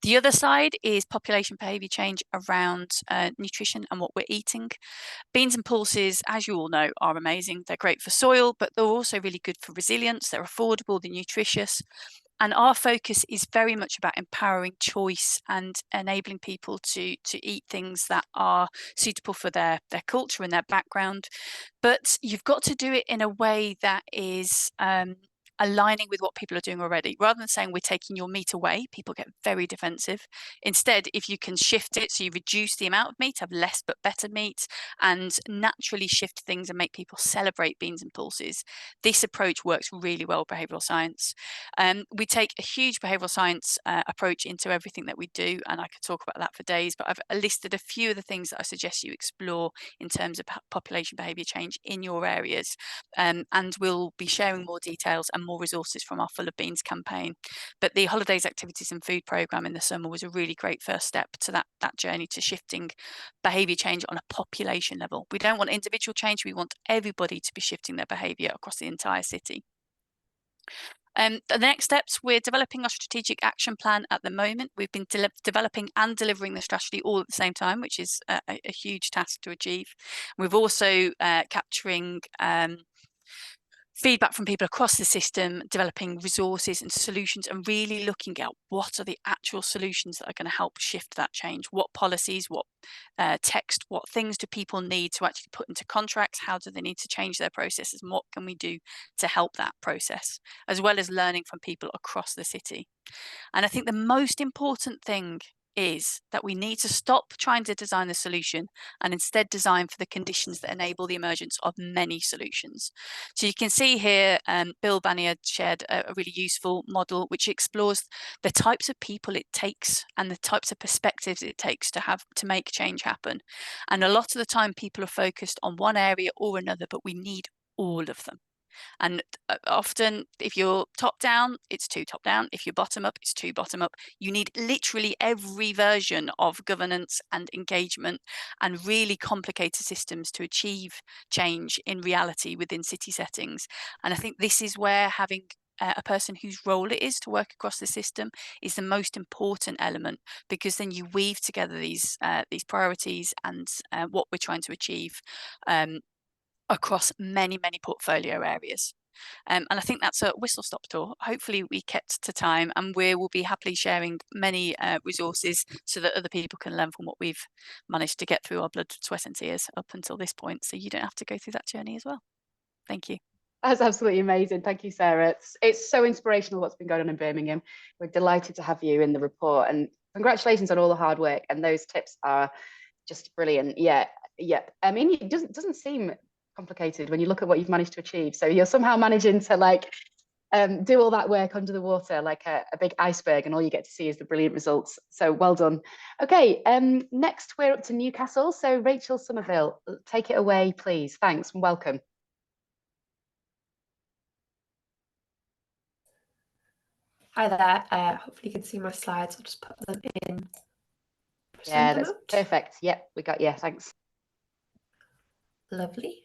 The other side is population behaviour change around nutrition and what we're eating. Beans and pulses, as you all know, are amazing. They're great for soil, but they're also really good for resilience. They're affordable, they're nutritious. And our focus is very much about empowering choice and enabling people to eat things that are suitable for their culture and their background. But you've got to do it in a way that is aligning with what people are doing already. Rather than saying we're taking your meat away, people get very defensive. Instead, if you can shift it so you reduce the amount of meat, have less but better meat, and naturally shift things and make people celebrate beans and pulses, this approach works really well with behavioural science. We take a huge behavioural science approach into everything that we do, and I could talk about that for days, but I've listed a few of the things that I suggest you explore in terms of population behaviour change in your areas, and we'll be sharing more details and more resources from our Full of Beans campaign. But the Holidays, Activities and Food programme in the summer was a really great first step to that journey to shifting behaviour change on a population level. We don't want individual change, we want everybody to be shifting their behaviour across the entire city. The next steps, we're developing our strategic action plan at the moment. We've been developing and delivering the strategy all at the same time, which is a huge task to achieve. We've also capturing feedback from people across the system, developing resources and solutions, and really looking at what are the actual solutions that are going to help shift that change. What policies, what text, what things do people need to actually put into contracts? How do they need to change their processes? And what can we do to help that process, as well as learning from people across the city? And I think the most important thing is that we need to stop trying to design the solution and instead design for the conditions that enable the emergence of many solutions. So you can see here, Bill Banier shared a really useful model which explores the types of people it takes and the types of perspectives it takes to make change happen. And a lot of the time people are focused on one area or another, but we need all of them. And often, if you're top down, it's too top down. If you're bottom up, it's too bottom up. You need literally every version of governance and engagement and really complicated systems to achieve change in reality within city settings. And I think this is where having a person whose role it is to work across the system is the most important element, because then you weave together these priorities and what we're trying to achieve across many portfolio areas. And I think that's a whistle-stop tour. Hopefully we kept to time, and we will be happily sharing many resources so that other people can learn from what we've managed to get through our blood, sweat and tears up until this point, so you don't have to go through that journey as well. Thank you. That's absolutely amazing. Thank you, Sarah. It's so inspirational what's been going on in Birmingham. We're delighted to have you in the report, and congratulations on all the hard work, and those tips are just brilliant. Yeah. I mean, it doesn't seem complicated when you look at what you've managed to achieve. So you're somehow managing to do all that work under the water like a big iceberg, and all you get to see is the brilliant results. So well done. Okay, next we're up to Newcastle. So Rachel Somerville, take it away, please. Thanks and welcome. Hi there. Hopefully you can see my slides. I'll just put them in. Yeah, that's perfect. Yep, we got, yeah, thanks. Lovely.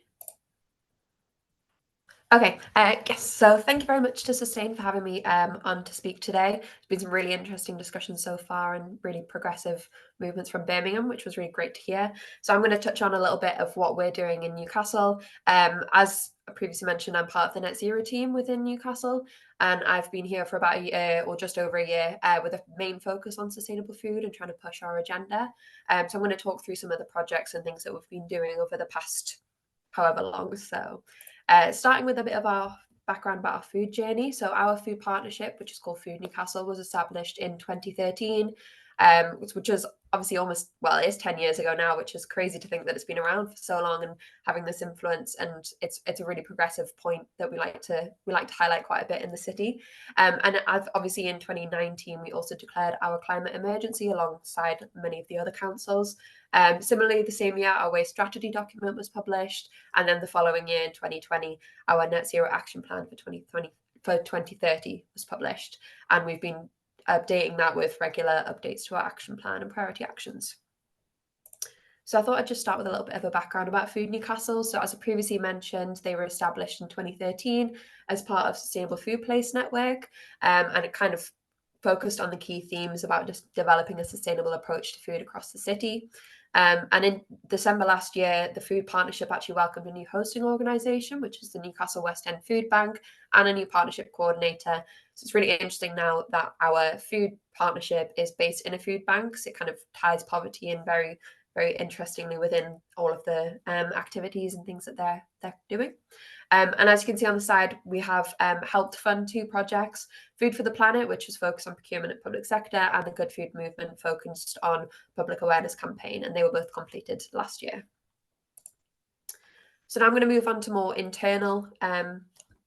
Okay, yes, so thank you very much to Sustain for having me on to speak today. It's been some really interesting discussions so far and really progressive movements from Birmingham, which was really great to hear. So I'm going to touch on a little bit of what we're doing in Newcastle. As I previously mentioned, I'm part of the Net Zero team within Newcastle, and I've been here for about a year or just over a year with a main focus on sustainable food and trying to push our agenda. So I'm going to talk through some of the projects and things that we've been doing over the past however long. So starting with a bit of our background about our food journey. So our food partnership, which is called Food Newcastle, was established in 2013, which was obviously almost, well, it is 10 years ago now, which is crazy to think that it's been around for so long and having this influence. And it's a really progressive point that we like to highlight quite a bit in the city. And obviously in 2019, we also declared our climate emergency alongside many of the other councils. Similarly, the same year, our waste strategy document was published. And then the following year, in 2020, our net zero action plan for 2030 was published. And we've been updating that with regular updates to our action plan and priority actions. So I thought I'd just start with a little bit of a background about Food Newcastle. So as I previously mentioned, they were established in 2013 as part of Sustainable Food Place Network, and it kind of focused on the key themes about just developing a sustainable approach to food across the city. And in December last year, the Food Partnership actually welcomed a new hosting organisation, which is the Newcastle West End Food Bank, and a new partnership coordinator. So it's really interesting now that our food partnership is based in a food bank. So it kind of ties poverty in very, very interestingly within all of the activities and things that they're doing. And as you can see on the side, we have helped fund 2 projects, Food for the Planet, which is focused on procurement and public sector, and the Good Food Movement focused on public awareness campaign, and they were both completed last year. So now I'm going to move on to more internal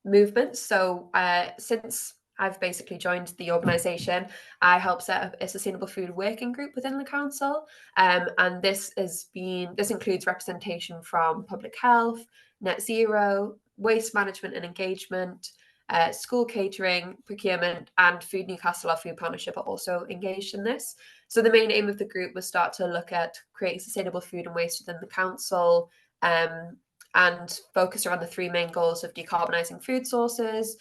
movements. So since I've basically joined the organisation, I helped set up a sustainable food working group within the council, and this includes representation from public health, net zero, waste management and engagement, school catering, procurement, and Food Newcastle, our food partnership, are also engaged in this. So the main aim of the group was start to look at creating sustainable food and waste within the council, and focus around the 3 main goals of decarbonising food sources,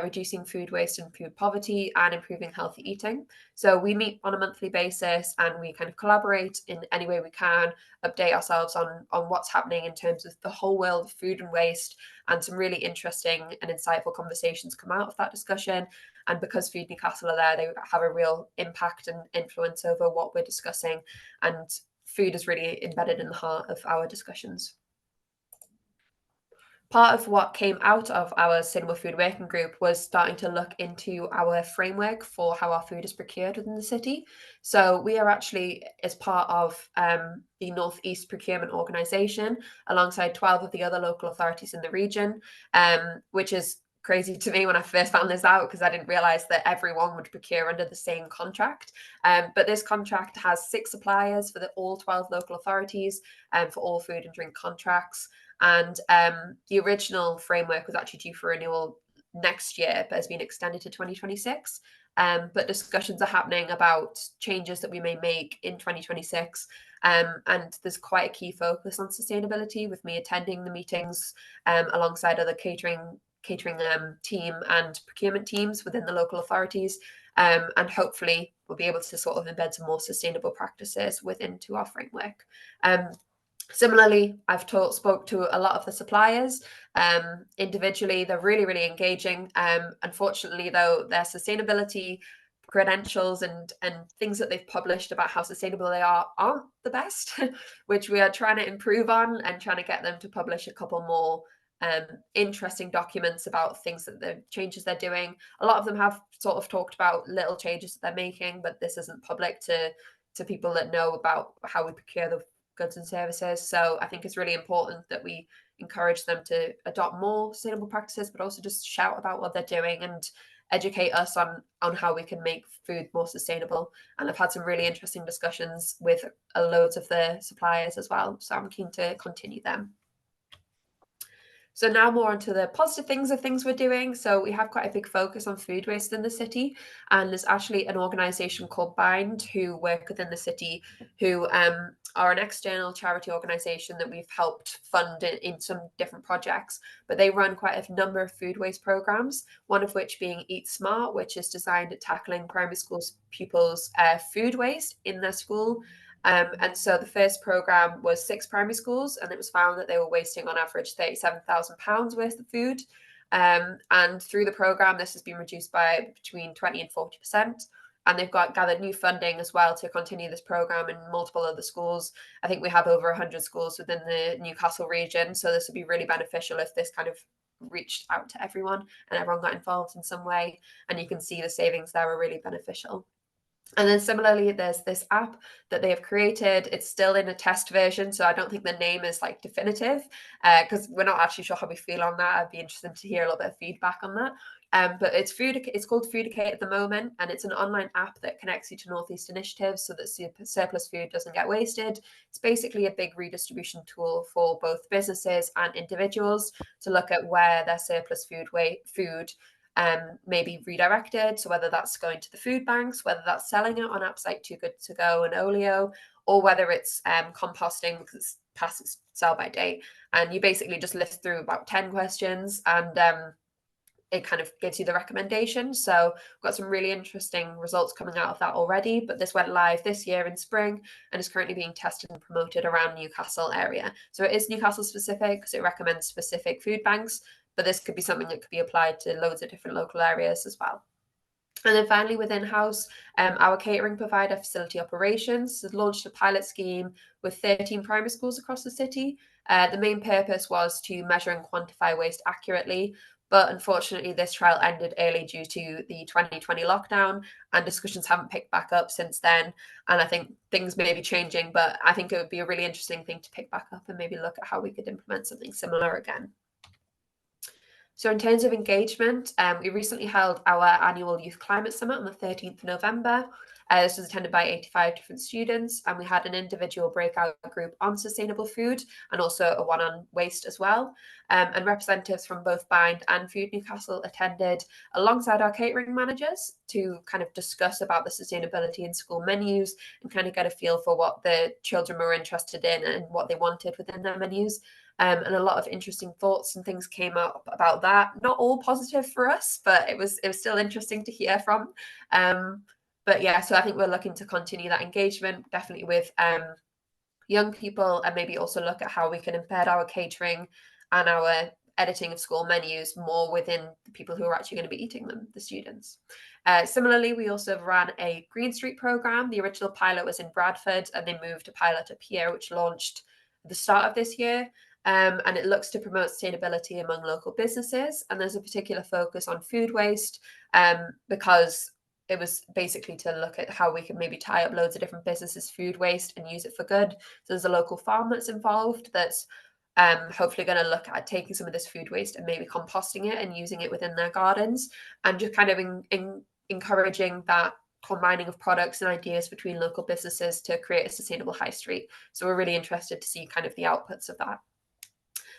reducing food waste and food poverty, and improving healthy eating. So we meet on a monthly basis and we kind of collaborate in any way we can, update ourselves on what's happening in terms of the whole world of food and waste, and some really interesting and insightful conversations come out of that discussion. And because Food Newcastle are there, they have a real impact and influence over what we're discussing, and food is really embedded in the heart of our discussions. Part of what came out of our Sustainable Food Working Group was starting to look into our framework for how our food is procured within the city. So we are actually, as part of the North East Procurement Organisation, alongside 12 of the other local authorities in the region, which is crazy to me when I first found this out, because I didn't realise that everyone would procure under the same contract. But this contract has 6 suppliers for all 12 local authorities, for all food and drink contracts. And the original framework was actually due for renewal next year, but has been extended to 2026. But discussions are happening about changes that we may make in 2026. And there's quite a key focus on sustainability, with me attending the meetings alongside other catering team and procurement teams within the local authorities. And hopefully we'll be able to sort of embed some more sustainable practices into our framework. Similarly, I've spoke to a lot of the suppliers individually. They're really, really engaging. Unfortunately, though, their sustainability credentials and things that they've published about how sustainable they aren't the best, which we are trying to improve on, and trying to get them to publish a couple more interesting documents about things that the changes they're doing. A lot of them have sort of talked about little changes that they're making, but this isn't public to people that know about how we procure the goods and services. So I think it's really important that we encourage them to adopt more sustainable practices, but also just shout about what they're doing and educate us on how we can make food more sustainable. And I've had some really interesting discussions with loads of the suppliers as well, so I'm keen to continue them. So now more onto the positive things we're doing. So we have quite a big focus on food waste in the city, and there's actually an organisation called Bind who work within the city, who are an external charity organisation that we've helped fund in some different projects. But they run quite a number of food waste programmes, one of which being Eat Smart, which is designed at tackling primary school pupils' food waste in their school. And so the first programme was 6 primary schools, and it was found that they were wasting on average £37,000 worth of food. And through the programme, this has been reduced by between 20 and 40%. And they've gathered new funding as well to continue this programme in multiple other schools. I think we have over 100 schools within the Newcastle region. So this would be really beneficial if this kind of reached out to everyone and everyone got involved in some way. And you can see the savings there are really beneficial. And then similarly, there's this app that they have created. It's still in a test version, so I don't think the name is like definitive, because we're not actually sure how we feel on that. I'd be interested to hear a little bit of feedback on that. But it's called Foodicate at the moment, and it's an online app that connects you to Northeast initiatives so that surplus food doesn't get wasted. It's basically a big redistribution tool for both businesses and individuals to look at where their surplus food maybe redirected. So whether that's going to the food banks, whether that's selling it on apps like Too Good To Go and Olio, or whether it's composting because it's past its sell by date. And you basically just list through about 10 questions, and it kind of gives you the recommendation. So we've got some really interesting results coming out of that already, but this went live this year in spring and is currently being tested and promoted around Newcastle area. So it is Newcastle specific because it recommends specific food banks, but this could be something that could be applied to loads of different local areas as well. And then finally, within house, our catering provider, Facility Operations, has launched a pilot scheme with 13 primary schools across the city. The main purpose was to measure and quantify waste accurately, but unfortunately, this trial ended early due to the 2020 lockdown, and discussions haven't picked back up since then. And I think things may be changing, but I think it would be a really interesting thing to pick back up and maybe look at how we could implement something similar again. So in terms of engagement, we recently held our annual Youth Climate Summit on the 13th of November. This was attended by 85 different students, and we had an individual breakout group on sustainable food and also a one on waste as well. And representatives from both Bind and Food Newcastle attended alongside our catering managers to kind of discuss about the sustainability in school menus and kind of get a feel for what the children were interested in and what they wanted within their menus. And a lot of interesting thoughts and things came up about that. Not all positive for us, but it was still interesting to hear from. But yeah, so I think we're looking to continue that engagement, definitely with young people, and maybe also look at how we can embed our catering and our editing of school menus more within the people who are actually going to be eating them, the students. Similarly, we also ran a Green Street program. The original pilot was in Bradford, and they moved to pilot up here, which launched at the start of this year. And it looks to promote sustainability among local businesses. And there's a particular focus on food waste because it was basically to look at how we can maybe tie up loads of different businesses' food waste and use it for good. So there's a local farm that's involved that's hopefully going to look at taking some of this food waste and maybe composting it and using it within their gardens, and just kind of encouraging that combining of products and ideas between local businesses to create a sustainable high street. So we're really interested to see kind of the outputs of that.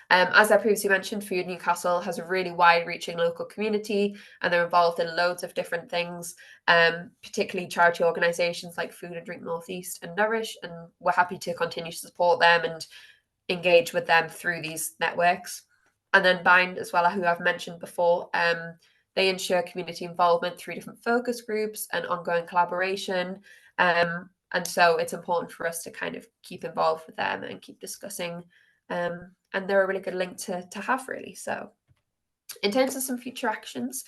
As I previously mentioned, Food Newcastle has a really wide-reaching local community, and they're involved in loads of different things, particularly charity organisations like Food and Drink Northeast and Nourish, and we're happy to continue to support them and engage with them through these networks. And then Bind as well, who I've mentioned before, they ensure community involvement through different focus groups and ongoing collaboration. And so it's important for us to kind of keep involved with them and keep discussing. And they're a really good link to have, really. So in terms of some future actions,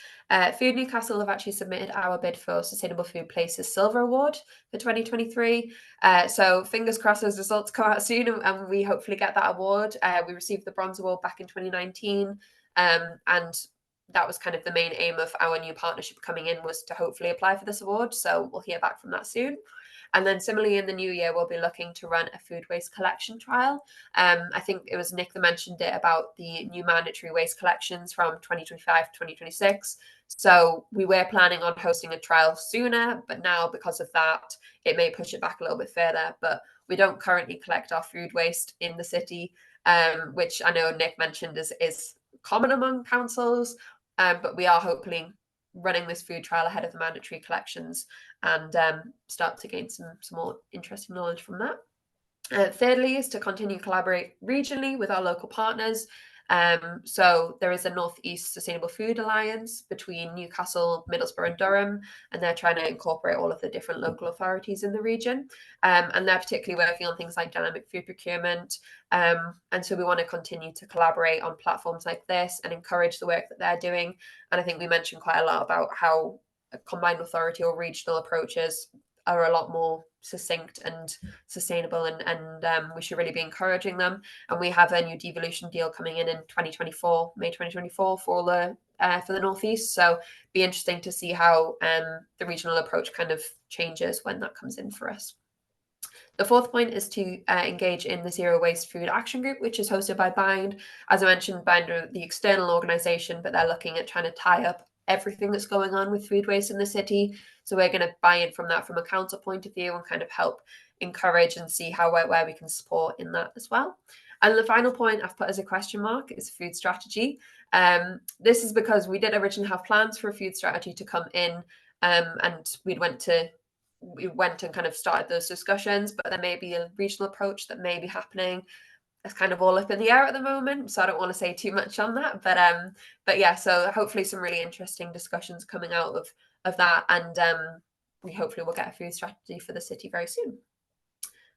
Food Newcastle have actually submitted our bid for Sustainable Food Places Silver Award for 2023. So fingers crossed those results come out soon and we hopefully get that award. We received the Bronze Award back in 2019, and that was kind of the main aim of our new partnership coming in, was to hopefully apply for this award. So we'll hear back from that soon. And then similarly in the new year, we'll be looking to run a food waste collection trial. I think it was Nick that mentioned it about the new mandatory waste collections from 2025 to 2026. So we were planning on hosting a trial sooner, but now because of that, it may push it back a little bit further. But we don't currently collect our food waste in the city, which I know Nick mentioned is common among councils, but we are hopefully running this food trial ahead of the mandatory collections and start to gain some more interesting knowledge from that. Thirdly is to continue to collaborate regionally with our local partners. So there is a Northeast Sustainable Food Alliance between Newcastle, Middlesbrough and Durham, and they're trying to incorporate all of the different local authorities in the region. And they're particularly working on things like dynamic food procurement. And so we want to continue to collaborate on platforms like this and encourage the work that they're doing. And I think we mentioned quite a lot about how combined authority or regional approaches are a lot more succinct and sustainable, and we should really be encouraging them. And we have a new devolution deal coming in 2024, May 2024, for the Northeast. So be interesting to see how the regional approach kind of changes when that comes in for us. The fourth point is to engage in the Zero Waste Food Action Group, which is hosted by Bind. As I mentioned, Bind are the external organisation, but they're looking at trying to tie up everything that's going on with food waste in the city. So we're going to buy in from that from a council point of view and kind of help encourage and see how where we can support in that as well. And the final point I've put as a question mark is food strategy. This is because we did originally have plans for a food strategy to come in, and we went and kind of started those discussions, but there may be a regional approach that may be happening. It's kind of all up in the air at the moment, so I don't want to say too much on that. But yeah, so hopefully some really interesting discussions coming out of that, and we hopefully will get a food strategy for the city very soon.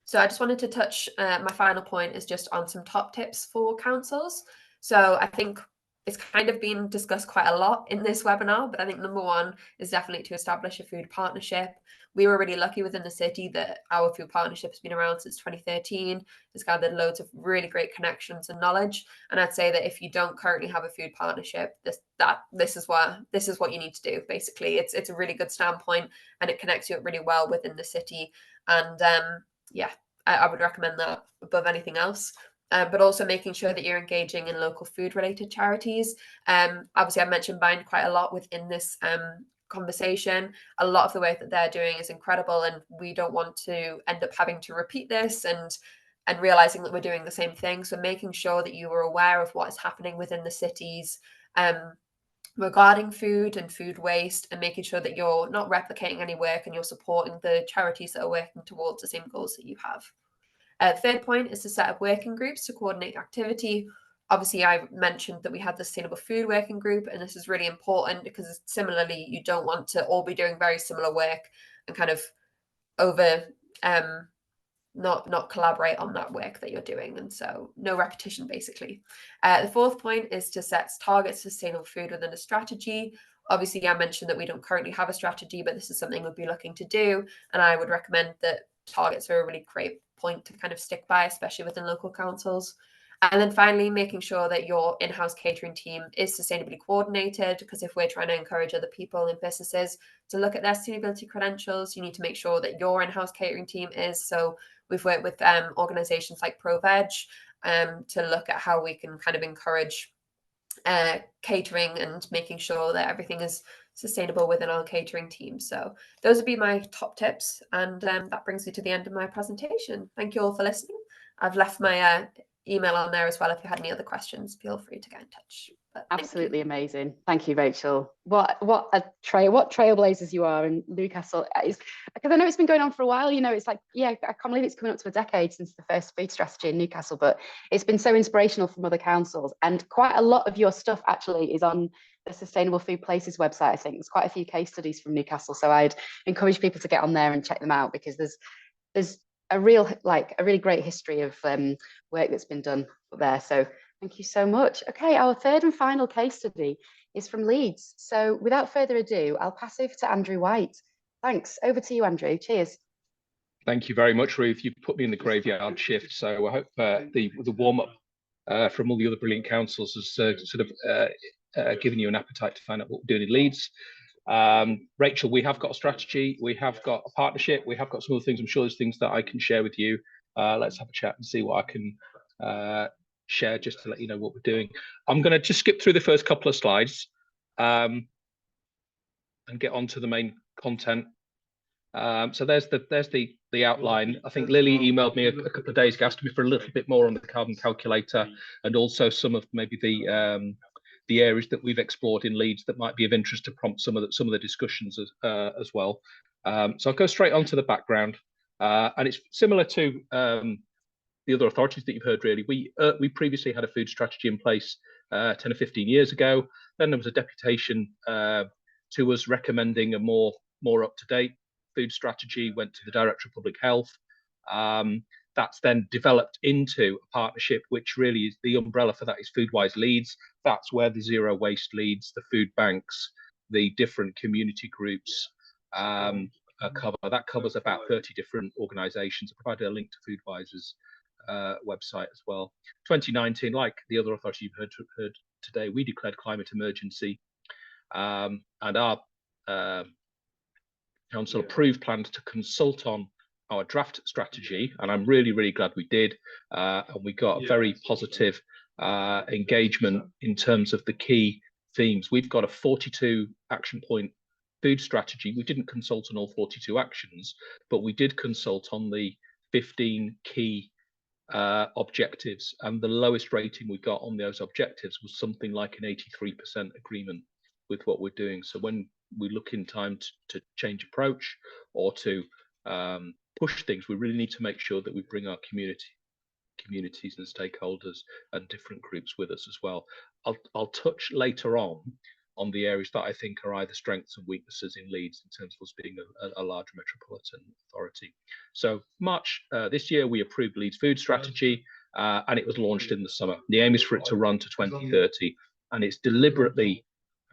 So I just wanted to touch, my final point is just on some top tips for councils. So I think it's kind of been discussed quite a lot in this webinar, but I think number one is definitely to establish a food partnership. We were really lucky within the city that our food partnership has been around since 2013. It's gathered loads of really great connections and knowledge. And I'd say that if you don't currently have a food partnership, this is what you need to do. Basically, it's a really good standpoint, and it connects you up really well within the city. And yeah, I would recommend that above anything else. But also making sure that you're engaging in local food related charities. Obviously, I mentioned Bind quite a lot within this conversation. A lot of the work that they're doing is incredible, and we don't want to end up having to repeat this and realizing that we're doing the same thing. So making sure that you are aware of what is happening within the cities regarding food and food waste, and making sure that you're not replicating any work and you're supporting the charities that are working towards the same goals that you have. Third point is to set up working groups to coordinate activity. Obviously, I mentioned that we had the Sustainable Food Working Group, and this is really important because similarly, you don't want to all be doing very similar work and kind of not collaborate on that work that you're doing, and so no repetition basically. The fourth point is to set targets for sustainable food within a strategy. Obviously, I mentioned that we don't currently have a strategy, but this is something we'll be looking to do, and I would recommend that targets are a really great point to kind of stick by, especially within local councils. And then finally, making sure that your in-house catering team is sustainably coordinated, because if we're trying to encourage other people and businesses to look at their sustainability credentials, you need to make sure that your in-house catering team is. So we've worked with organizations like ProVeg to look at how we can kind of encourage catering and making sure that everything is sustainable within our catering team. So those would be my top tips, and that brings me to the end of my presentation. Thank you all for listening. I've left my email on there as well. If you had any other questions, feel free to get in touch. Absolutely amazing. Thank you, Rachel. What trailblazers you are in Newcastle. Because I know it's been going on for a while. You know, it's like, yeah, I can't believe it's coming up to a decade since the first food strategy in Newcastle, but it's been so inspirational from other councils, and quite a lot of your stuff actually is on the Sustainable Food Places website. I think there's quite a few case studies from Newcastle, so I'd encourage people to get on there and check them out, because there's a really great history of work that's been done there. So thank you so much. Okay, our third and final case study is from Leeds. So without further ado, I'll pass over to Andrew White. Thanks. Over to you, Andrew. Cheers. Thank you very much, Ruth. You put me in the graveyard shift, so I hope the warm-up from all the other brilliant councils has sort of given you an appetite to find out what we're doing in Leeds. Rachel, we have got a strategy, we have got a partnership, we have got some other things. I'm sure there's things that I can share with you. Let's have a chat and see what I can share just to let you know what we're doing. I'm going to just skip through the first couple of slides and get on to the main content. So there's the outline. I think Lily emailed me a couple of days ago, asking me for a little bit more on the carbon calculator, and also some of maybe the areas that we've explored in Leeds that might be of interest to prompt some of the discussions as well. So I'll go straight on to the background, and it's similar to the other authorities that you've heard. Really, we previously had a food strategy in place 10 or 15 years ago. Then there was a deputation to us recommending a more up-to-date food strategy, went to the Director of Public Health. That's then developed into a partnership, which really is the umbrella for that is Foodwise Leeds. That's where the zero waste leads, the food banks, the different community groups, and cover. That covers about 30 different organisations. I provided a link to Foodwiser's website as well. 2019, like the other authority you've heard today, we declared climate emergency, and our council approved plans to consult on our draft strategy, and I'm really glad we did, and we got a very positive engagement in terms of the key themes. We've got a 42 action point food strategy. We didn't consult on all 42 actions, but we did consult on the 15 key objectives, and the lowest rating we got on those objectives was something like an 83% agreement with what we're doing. So when we look in time to change approach or to push things, we really need to make sure that we bring our communities and stakeholders and different groups with us as well. I'll touch later on the areas that I think are either strengths and weaknesses in Leeds in terms of us being a large metropolitan authority. So March this year, we approved Leeds Food Strategy, and it was launched in the summer. The aim is for it to run to 2030, and it's deliberately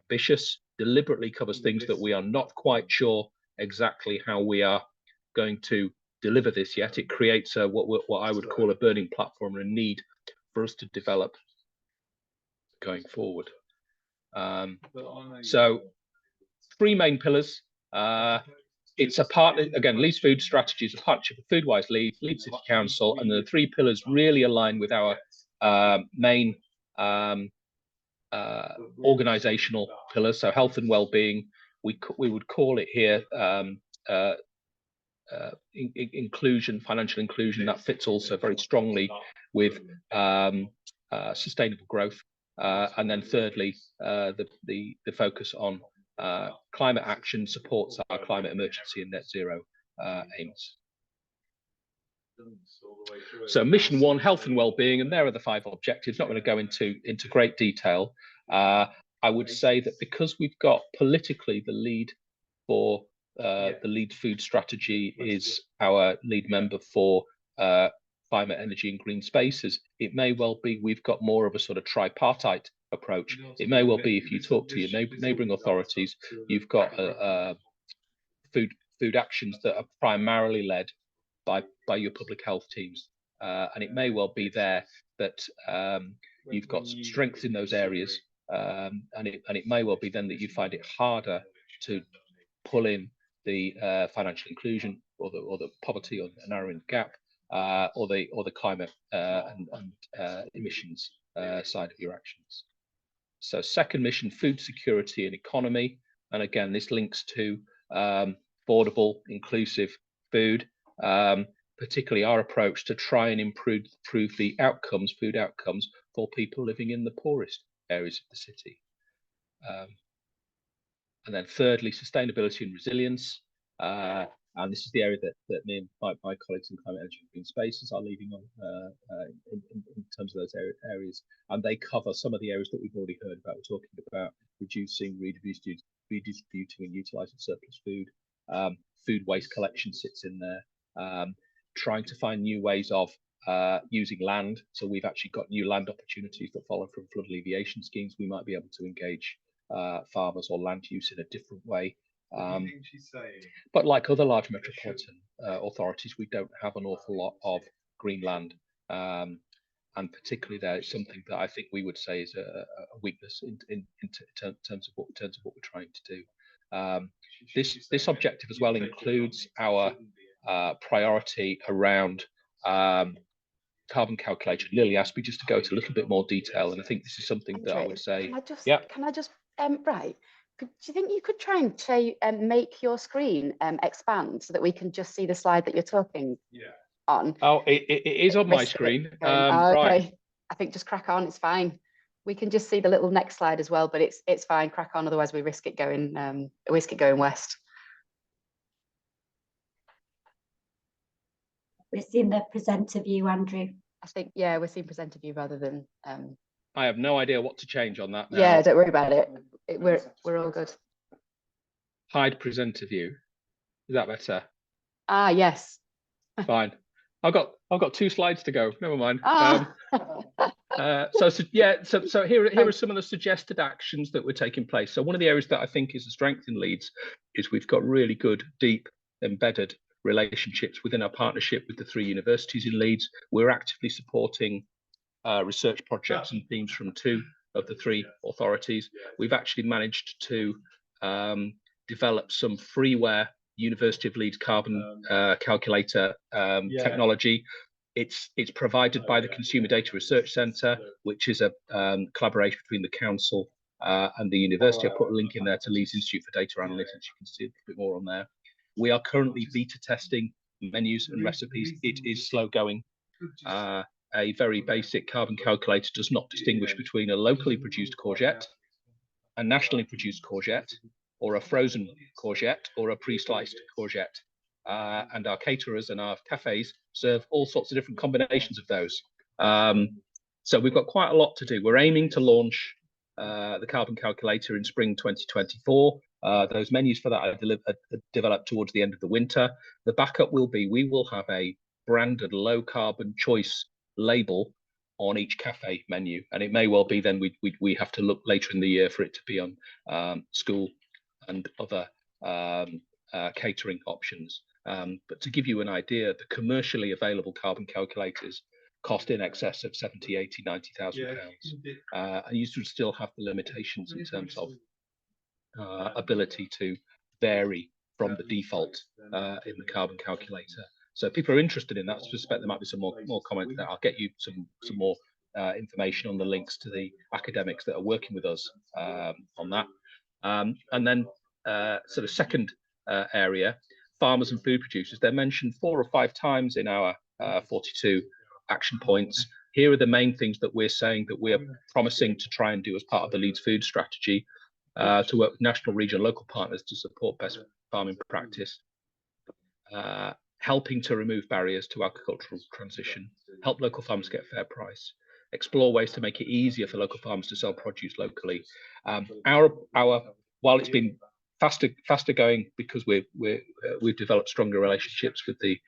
ambitious, deliberately covers things that we are not quite sure exactly how we are going to deliver this yet. It creates what I would call a burning platform and a need for us to develop going forward. So 3 main pillars. It's a partner, again, Leeds Food Strategy is a partnership with Foodwise Leeds, Leeds City Council, and the 3 pillars really align with our main organisational pillars. So health and well-being, we would call it here inclusion, financial inclusion. That fits also very strongly with sustainable growth. And then thirdly, the focus on climate action supports our climate emergency and net zero aims. So mission 1, health and well-being, and there are the 5 objectives. Not going to go into great detail. I would say that because we've got politically the lead for the lead food strategy is our lead member for climate, energy and green spaces, it may well be we've got more of a sort of tripartite approach. It may well be if you talk to your neighbouring authorities, you've got food actions that are primarily led by your public health teams, and it may well be there that you've got strengths in those areas, and it may well be then that you find it harder to pull in the financial inclusion or the poverty or narrowing gap, or the climate and emissions side of your actions. So second mission, food security and economy, and again this links to affordable, inclusive food, particularly our approach to try and improve the outcomes, food outcomes for people living in the poorest areas of the city. And then thirdly, sustainability and resilience. And this is the area that me and my colleagues in climate, energy and green spaces are leading on in terms of those areas. And they cover some of the areas that we've already heard about. We're talking about reducing, redistributing and utilising surplus food. Food waste collection sits in there. Trying to find new ways of using land. So we've actually got new land opportunities that follow from flood alleviation schemes. We might be able to engage farmers or land use in a different way. But like other large metropolitan authorities, we don't have an awful lot of green land, and particularly there, it's something that I think we would say is a weakness in terms of what we're trying to do. This objective as well includes our priority around carbon calculation. Lily asked me just to go into a little bit more detail, and I think this is something that I would say. Can I just right? Do you think you could try and make your screen expand so that we can just see the slide that you're talking on? Oh, it is on my screen. Okay. Right. I think just crack on. It's fine. We can just see the little next slide as well, but it's fine. Crack on. Otherwise, we risk it going west. We're seeing the presenter view, Andrew. I think we're seeing presenter view rather than. I have no idea what to change on that now. Yeah, don't worry about it. We're all good. Hide presenter view. Is that better? Ah, yes. Fine. I've got 2 slides to go. Never mind. So here are some of the suggested actions that were taking place. So one of the areas that I think is a strength in Leeds is we've got really good, deep embedded relationships within our partnership with the 3 universities in Leeds. We're actively supporting research projects and themes from 2 of the 3 authorities. We've actually managed to develop some freeware University of Leeds carbon calculator technology. It's provided by the Consumer Data Research Centre, which is a collaboration between the council and the university. I put a link in there to Leeds Institute for Data Analytics. You can see a bit more on there. We are currently beta testing menus and recipes. It is slow going. A very basic carbon calculator does not distinguish between a locally produced courgette, a nationally produced courgette, or a frozen courgette, or a pre-sliced courgette. And our caterers and our cafes serve all sorts of different combinations of those. So we've got quite a lot to do. We're aiming to launch the carbon calculator in spring 2024. Those menus for that are developed towards the end of the winter. The backup will be, we will have a branded low carbon choice label on each cafe menu, and it may well be then we have to look later in the year for it to be on school and other catering options. But to give you an idea, the commercially available carbon calculators cost in excess of 70, 80, 90,000 pounds, and you should still have the limitations in terms of ability to vary from the default in the carbon calculator. So if people are interested in that, I suspect there might be some more comments there. I'll get you some more information on the links to the academics that are working with us on that. And then sort of second area, farmers and food producers. They're mentioned 4 or 5 times in our 42 action points. Here are the main things that we're saying that we're promising to try and do as part of the Leeds Food Strategy, to work with national, regional, local partners to support best farming practice, helping to remove barriers to agricultural transition, help local farmers get a fair price, explore ways to make it easier for local farmers to sell produce locally. While it's been faster going because we've developed stronger relationships with the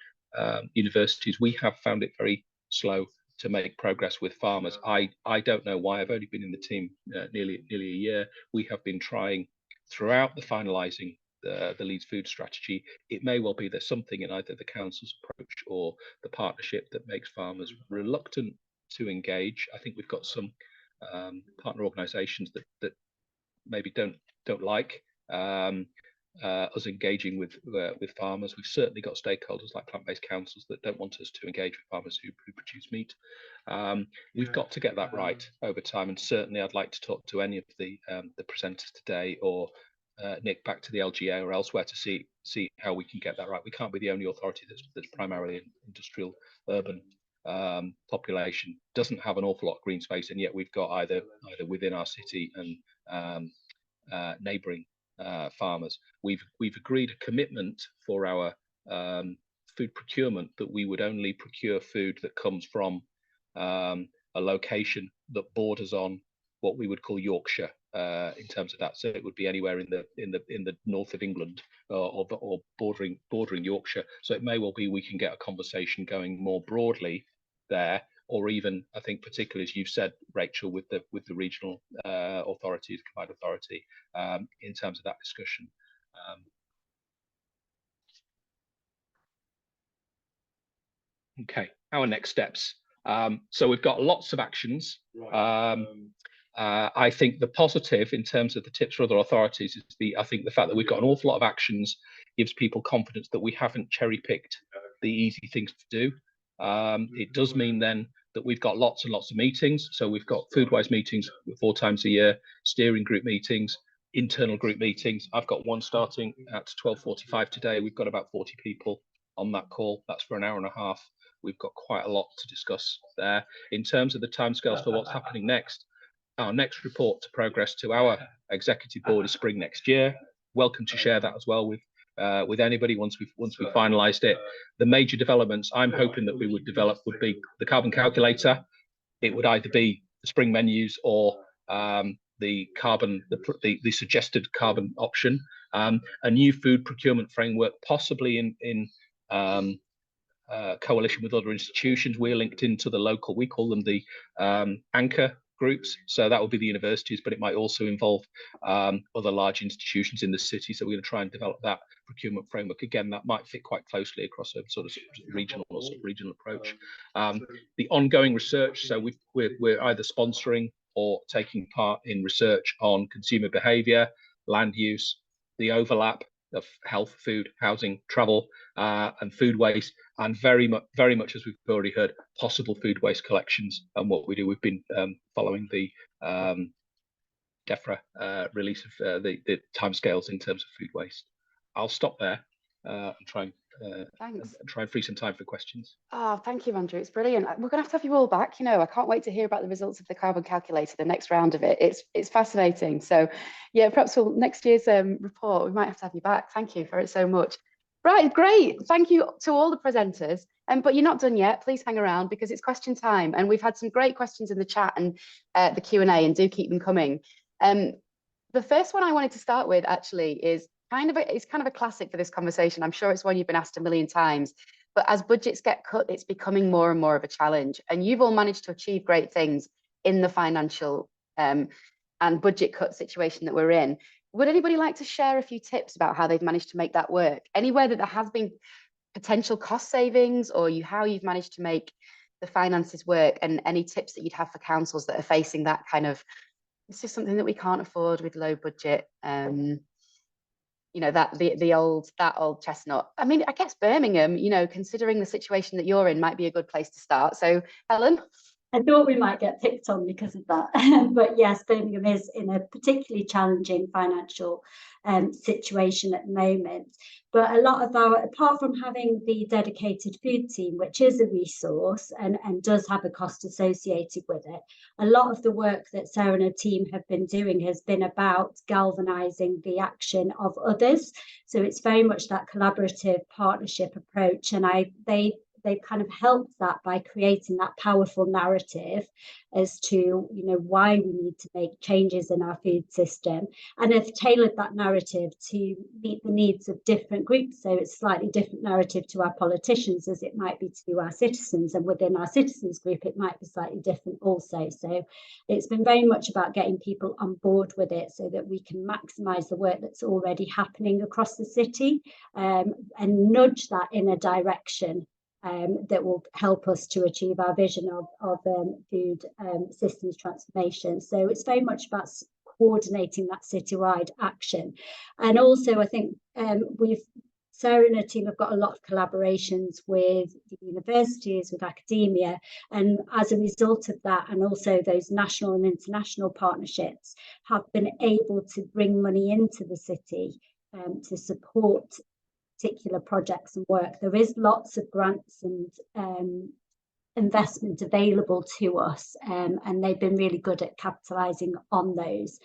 universities, we have found it very slow to make progress with farmers. I don't know why. I've only been in the team nearly a year. We have been trying throughout the finalising the Leeds Food Strategy. It may well be there's something in either the council's approach or the partnership that makes farmers reluctant to engage. I think we've got some partner organisations that maybe don't like us engaging with farmers. We've certainly got stakeholders like plant-based councils that don't want us to engage with farmers who produce meat. We've got to get that right over time, and certainly I'd like to talk to any of the presenters today, or Nick, back to the LGA or elsewhere, to see how we can get that right. We can't be the only authority that's primarily an industrial urban population, doesn't have an awful lot of green space, and yet we've got either within our city and neighbouring farmers. We've agreed a commitment for our food procurement that we would only procure food that comes from a location that borders on what we would call Yorkshire in terms of that. So it would be anywhere in the north of England or bordering Yorkshire. So it may well be we can get a conversation going more broadly there, or even, I think, particularly as you've said, Rachel, with the regional authorities, combined authority, in terms of that discussion. Okay, our next steps. So we've got lots of actions. I think the positive in terms of the tips for other authorities is I think the fact that we've got an awful lot of actions gives people confidence that we haven't cherry-picked the easy things to do. It does mean then that we've got lots and lots of meetings. So we've got food-wise meetings 4 times a year, steering group meetings, internal group meetings. I've got one starting at 12:45 today. We've got about 40 people on that call. That's for an hour and a half. We've got quite a lot to discuss there. In terms of the timescales for what's happening next, our next report to progress to our executive board is spring next year. Welcome to share that as well with anybody once we've finalised it. The major developments I'm hoping that we would develop would be the carbon calculator. It would either be the spring menus or the suggested carbon option. A new food procurement framework, possibly in coalition with other institutions. We're linked into the local, we call them the anchor groups. So that will be the universities, but it might also involve other large institutions in the city. So we're going to try and develop that procurement framework. Again, that might fit quite closely across a sort of regional or sub-regional approach. The ongoing research, so we're either sponsoring or taking part in research on consumer behaviour, land use, the overlap of health, food, housing, travel, and food waste, and very much, as we've already heard, possible food waste collections. And what we do, we've been following the DEFRA release of the timescales in terms of food waste. I'll stop there and try and free some time for questions. Oh, thank you, Andrew. It's brilliant. We're going to have you all back. You know, I can't wait to hear about the results of the carbon calculator, the next round of it. It's fascinating. So, yeah, perhaps for next year's report, we might have to have you back. Thank you for it so much. Right, great. Thank you to all the presenters. But you're not done yet. Please hang around because it's question time, and we've had some great questions in the chat and the Q&A, and do keep them coming. The first one I wanted to start with actually is kind of a classic for this conversation. I'm sure it's one you've been asked a million times, but as budgets get cut, it's becoming more and more of a challenge. And you've all managed to achieve great things in the financial and budget cut situation that we're in. Would anybody like to share a few tips about how they've managed to make that work? Anywhere that there has been potential cost savings, or how you've managed to make the finances work, and any tips that you'd have for councils that are facing that kind of, it's just something that we can't afford with low budget. You know, that old chestnut. I mean, I guess Birmingham, you know, considering the situation that you're in, might be a good place to start. So, Helen? I thought we might get picked on because of that. But yes, Birmingham is in a particularly challenging financial situation at the moment. But a lot of apart from having the dedicated food team, which is a resource and does have a cost associated with it, a lot of the work that Sarah and her team have been doing has been about galvanising the action of others. So it's very much that collaborative partnership approach. And they've kind of helped that by creating that powerful narrative as to, you know, why we need to make changes in our food system, and have tailored that narrative to meet the needs of different groups. So it's slightly different narrative to our politicians as it might be to our citizens, and within our citizens group it might be slightly different also. So it's been very much about getting people on board with it so that we can maximise the work that's already happening across the city, and nudge that in a direction that will help us to achieve our vision of food systems transformation. So it's very much about coordinating that citywide action. And also I think Sarah and her team have got a lot of collaborations with the universities, with academia, and as a result of that, and also those national and international partnerships, have been able to bring money into the city to support particular projects and work. There is lots of grants and investment available to us, and they've been really good at capitalising on those.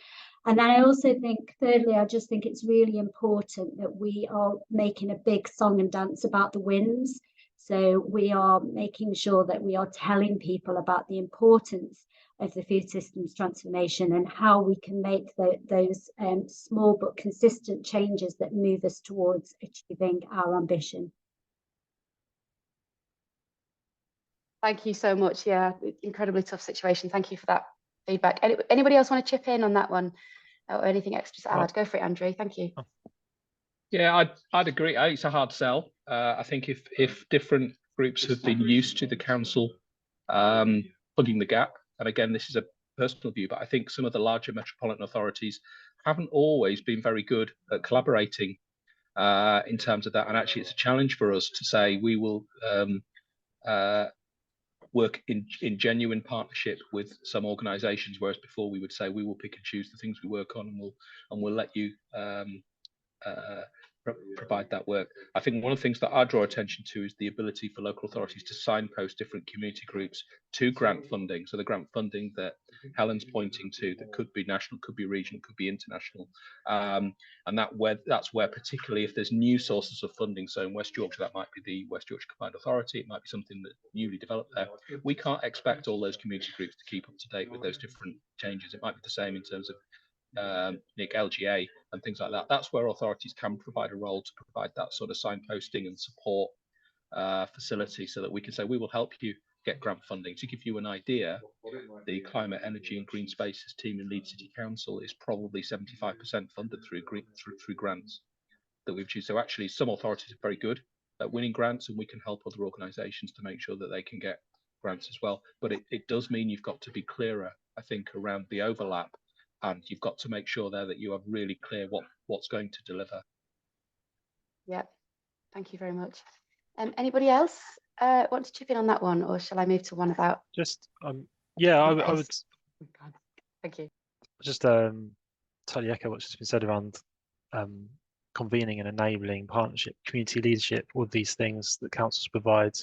And then I also think, thirdly, I just think it's really important that we are making a big song and dance about the wins. So we are making sure that we are telling people about the importance of the food systems transformation and how we can make those small but consistent changes that move us towards achieving our ambition. Thank you so much. Yeah, incredibly tough situation. Thank you for that feedback. Anybody else want to chip in on that one, or anything extra to add? Go for it, Andrew. Thank you. Yeah, I'd agree. It's a hard sell. I think if different groups have been used to the council plugging the gap, and again, this is a personal view, but I think some of the larger metropolitan authorities haven't always been very good at collaborating in terms of that. And actually, it's a challenge for us to say we will work in genuine partnership with some organisations, whereas before we would say we will pick and choose the things we work on, and we'll let you provide that work. I think one of the things that I draw attention to is the ability for local authorities to signpost different community groups to grant funding. So the grant funding that Helen's pointing to, that could be national, could be regional, could be international, and that's where particularly if there's new sources of funding. So in West Yorkshire, that might be the West Yorkshire Combined Authority. It might be something that newly developed there. We can't expect all those community groups to keep up to date with those different changes. It might be the same in terms of LGA and things like that. That's where authorities can provide a role to provide that sort of signposting and support facility, so that we can say we will help you get grant funding. To give you an idea, the Climate, Energy and Green Spaces team in Leeds City Council is probably 75% funded through grants that we've chosen. So actually some authorities are very good at winning grants, and we can help other organisations to make sure that they can get grants as well. But it does mean you've got to be clearer, I think, around the overlap, and you've got to make sure there that you are really clear what's going to deliver. Yeah, thank you very much. Anybody else want to chip in on that one, or shall I move to one about? Just yeah, I would. Thank you. Just totally echo what's just been said around convening and enabling partnership, community leadership, all these things that councils provide.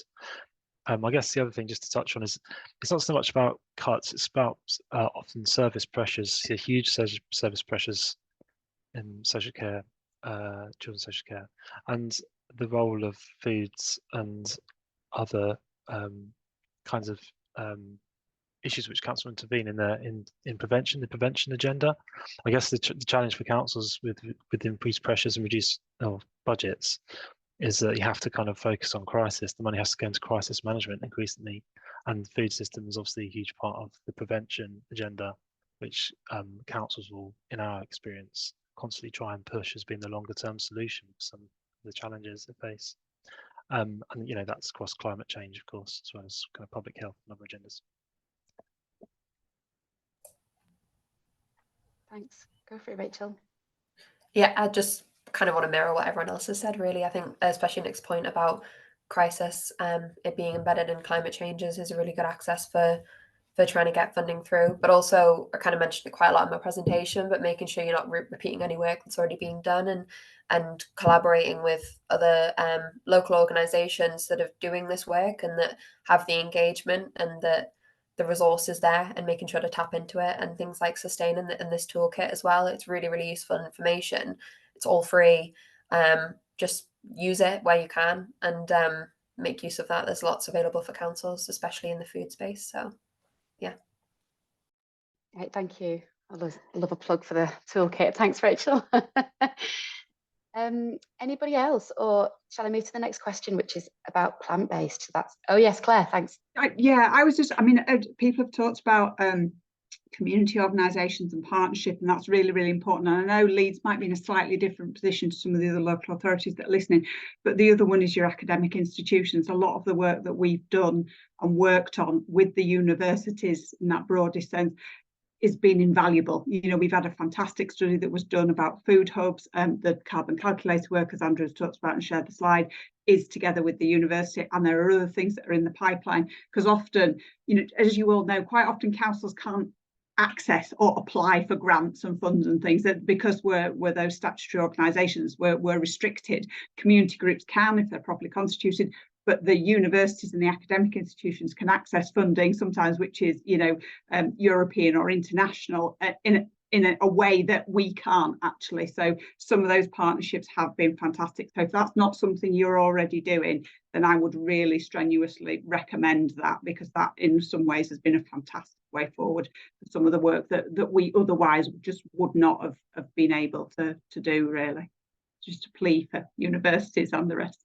I guess the other thing just to touch on is it's not so much about cuts, it's about often service pressures, huge service pressures in social care, children's social care, and the role of foods and other kinds of issues which council intervene in the prevention agenda. I guess the challenge for councils with increased pressures and reduced budgets is that you have to kind of focus on crisis. The money has to go into crisis management increasingly, and the food system is obviously a huge part of the prevention agenda, which councils will, in our experience, constantly try and push as being the longer term solution for some of the challenges they face. And you know, that's across climate change, of course, as well as kind of public health and other agendas. Thanks. Go for it, Rachel. Yeah, I just kind of want to mirror what everyone else has said, really. I think especially Nick's point about crisis, it being embedded in climate changes is a really good access for trying to get funding through. But also, I kind of mentioned it quite a lot in my presentation, but making sure you're not repeating any work that's already being done, and collaborating with other local organisations that are doing this work and that have the engagement and that the resources there, and making sure to tap into it, and things like Sustain and this toolkit as well. It's really, really useful information. It's all free. Just use it where you can and make use of that. There's lots available for councils, especially in the food space. So yeah. Right, thank you. I love a plug for the toolkit. Thanks, Rachel. Anybody else, or shall I move to the next question, which is about plant-based? That's, oh yes, Claire, thanks. Yeah, I was just, I mean, people have talked about community organisations and partnership, and that's really, really important. And I know Leeds might be in a slightly different position to some of the other local authorities that are listening, but the other one is your academic institutions. A lot of the work that we've done and worked on with the universities in that broadest sense has been invaluable. You know, we've had a fantastic study that was done about food hubs, and the carbon calculator work, as Andrew has talked about and shared the slide, is together with the university, and there are other things that are in the pipeline, because often, you know, as you all know, quite often councils can't access or apply for grants and funds and things, that because we're those statutory organisations, we're restricted. Community groups can if they're properly constituted, but the universities and the academic institutions can access funding sometimes, which is, you know, European or international, in a way that we can't actually. So some of those partnerships have been fantastic. So if that's not something you're already doing, then I would really strenuously recommend that, because that in some ways has been a fantastic way forward for some of the work that we otherwise just would not have been able to do, really. Just a plea for universities and the rest.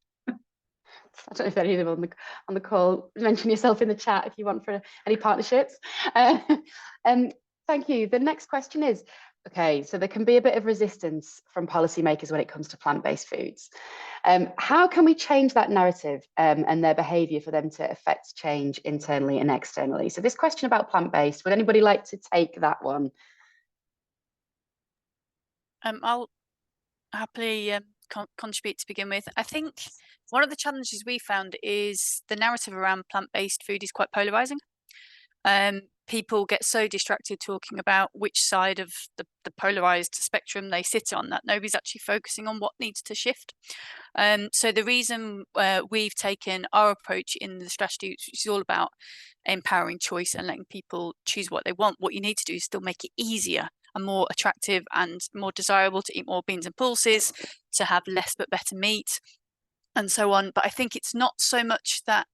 I don't know if any of them on the call, mention yourself in the chat if you want for any partnerships. Thank you. The next question is, okay, so there can be a bit of resistance from policymakers when it comes to plant-based foods. How can we change that narrative and their behaviour for them to affect change internally and externally? So this question about plant-based, would anybody like to take that one? I'll happily contribute to begin with. I think one of the challenges we found is the narrative around plant-based food is quite polarizing. People get so distracted talking about which side of the polarized spectrum they sit on that nobody's actually focusing on what needs to shift. So the reason we've taken our approach in the strategy, which is all about empowering choice and letting people choose what they want, what you need to do is still make it easier and more attractive and more desirable to eat more beans and pulses, to have less but better meat, and so on. But I think it's not so much that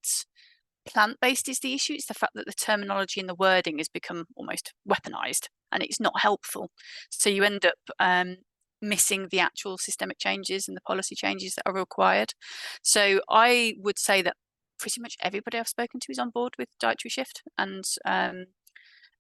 plant-based is the issue, it's the fact that the terminology and the wording has become almost weaponized and it's not helpful. So you end up missing the actual systemic changes and the policy changes that are required. So I would say that pretty much everybody I've spoken to is on board with dietary shift, and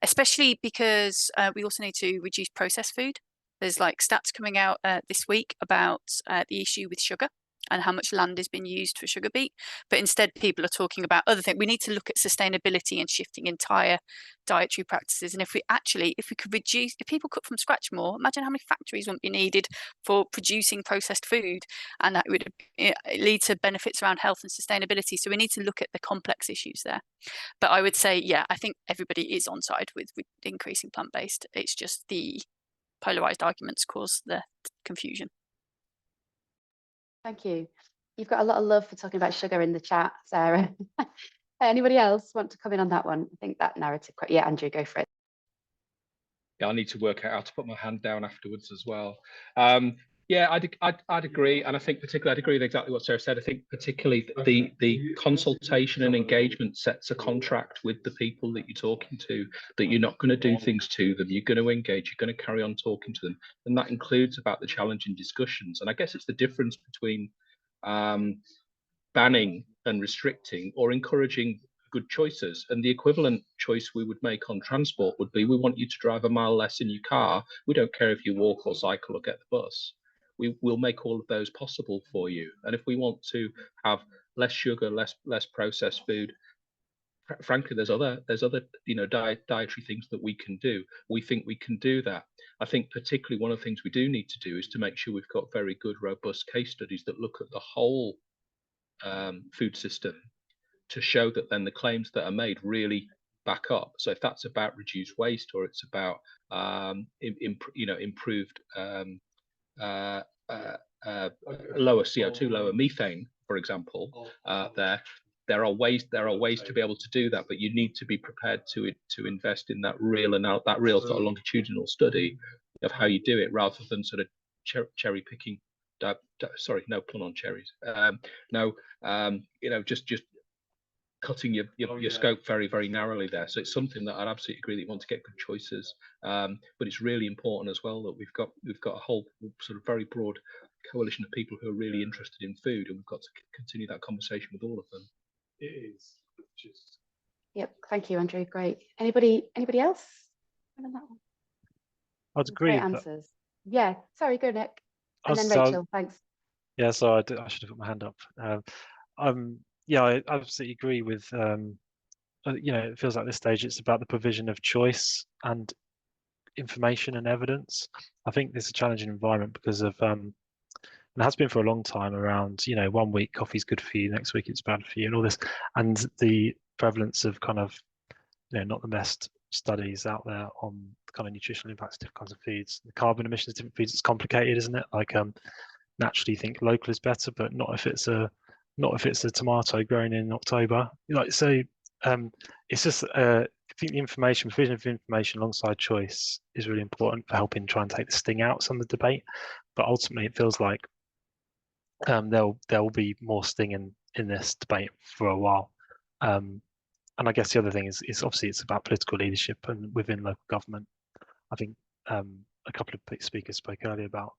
especially because we also need to reduce processed food. There's like stats coming out this week about the issue with sugar and how much land is being used for sugar beet, but instead people are talking about other things. We need to look at sustainability and shifting entire dietary practices. And if we could reduce, if people cook from scratch more, imagine how many factories wouldn't be needed for producing processed food, and that would lead to benefits around health and sustainability. So we need to look at the complex issues there. But I would say, yeah, I think everybody is on side with increasing plant-based. It's just the polarized arguments cause the confusion. Thank you. You've got a lot of love for talking about sugar in the chat, Sarah. Anybody else want to come in on that one? I think that narrative, yeah, Andrew, go for it. Yeah, I need to work out how to put my hand down afterwards as well. Yeah, I'd agree, and I think particularly I'd agree with exactly what Sarah said. I think particularly the consultation and engagement sets a contract with the people that you're talking to, that you're not going to do things to them, you're going to engage, you're going to carry on talking to them, and that includes about the challenging discussions. And I guess it's the difference between banning and restricting or encouraging good choices. And the equivalent choice we would make on transport would be, we want you to drive a mile less in your car. We don't care if you walk or cycle or get the bus. We'll make all of those possible for you. And if we want to have less sugar, less processed food, frankly, there's other dietary things that we can do. We think we can do that. I think particularly one of the things we do need to do is to make sure we've got very good, robust case studies that look at the whole food system, to show that then the claims that are made really back up. So if that's about reduced waste, or it's about improved lower CO2, lower methane, for example, there are ways to be able to do that, but you need to be prepared to invest in that real sort of longitudinal study of how you do it, rather than sort of cherry picking. Sorry, no pun on cherries. Just cutting your scope very, very narrowly there. So it's something that I'd absolutely agree that you want to get good choices, but it's really important as well that we've got a whole sort of very broad coalition of people who are really interested in food, and we've got to continue that conversation with all of them. It is just. Yep, thank you, Andrew. Great. Anybody else on that one? I'd agree. Great answers. Yeah, sorry, go Nick. And then So, Rachel, thanks. Yeah, so I should have put my hand up. Yeah, I absolutely agree with. It feels like this stage it's about the provision of choice and information and evidence. I think this is a challenging environment because of and it has been for a long time around, 1 week coffee's good for you, next week it's bad for you, and all this, and the prevalence of kind of, not the best studies out there on the kind of nutritional impacts of different kinds of foods. The carbon emissions of different foods, it's complicated, isn't it? Like naturally you think local is better, but not if it's a tomato grown in October. It's just I think the provision of information alongside choice is really important for helping try and take the sting out some of the debate. But ultimately, it feels like there will be more sting in this debate for a while. And I guess the other thing is obviously it's about political leadership and within local government. I think a couple of speakers spoke earlier about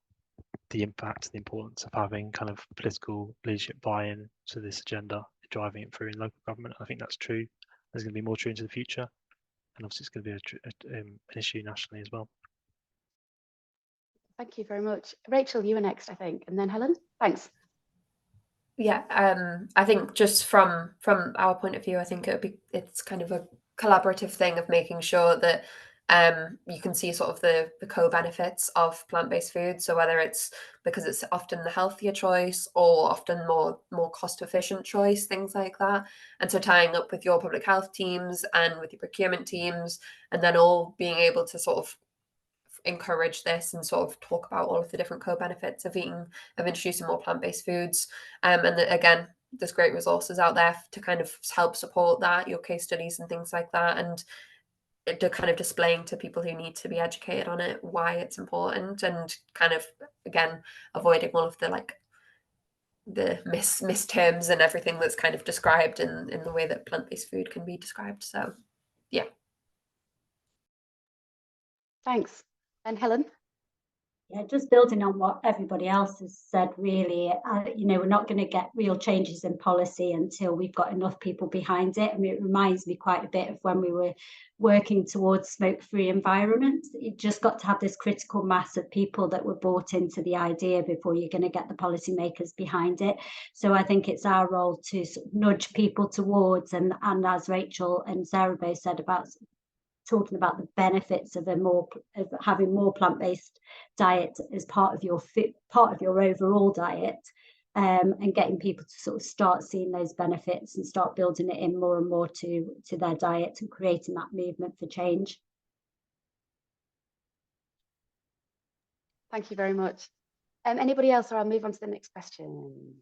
the impact, the importance of having kind of political leadership buy-in to this agenda, driving it through in local government. I think that's true. There's going to be more true into the future, and obviously it's going to be an issue nationally as well. Thank you very much. Rachel, you were next, I think, and then Helen. Thanks. Yeah, I think just from our point of view, I think it's kind of a collaborative thing of making sure that you can see sort of the co-benefits of plant-based food. So whether it's because it's often the healthier choice or often more cost-efficient choice, things like that. And so tying up with your public health teams and with your procurement teams, and then all being able to sort of encourage this and sort of talk about all of the different co-benefits of introducing more plant-based foods. And again, there's great resources out there to kind of help support that, your case studies and things like that, and to kind of displaying to people who need to be educated on it why it's important, and kind of again avoiding all of the the misterms and everything that's kind of described in the way that plant-based food can be described. So yeah. Thanks. And Helen? Yeah, just building on what everybody else has said, really, we're not going to get real changes in policy until we've got enough people behind it. I mean, it reminds me quite a bit of when we were working towards smoke-free environments. You just got to have this critical mass of people that were bought into the idea before you're going to get the policymakers behind it. So I think it's our role to sort of nudge people towards, and as Rachel and Sarah both said, about talking about the benefits of having more plant-based diet as part of your overall diet, and getting people to sort of start seeing those benefits and start building it in more and more to their diet and creating that movement for change. Thank you very much. Anybody else, or I'll move on to the next question.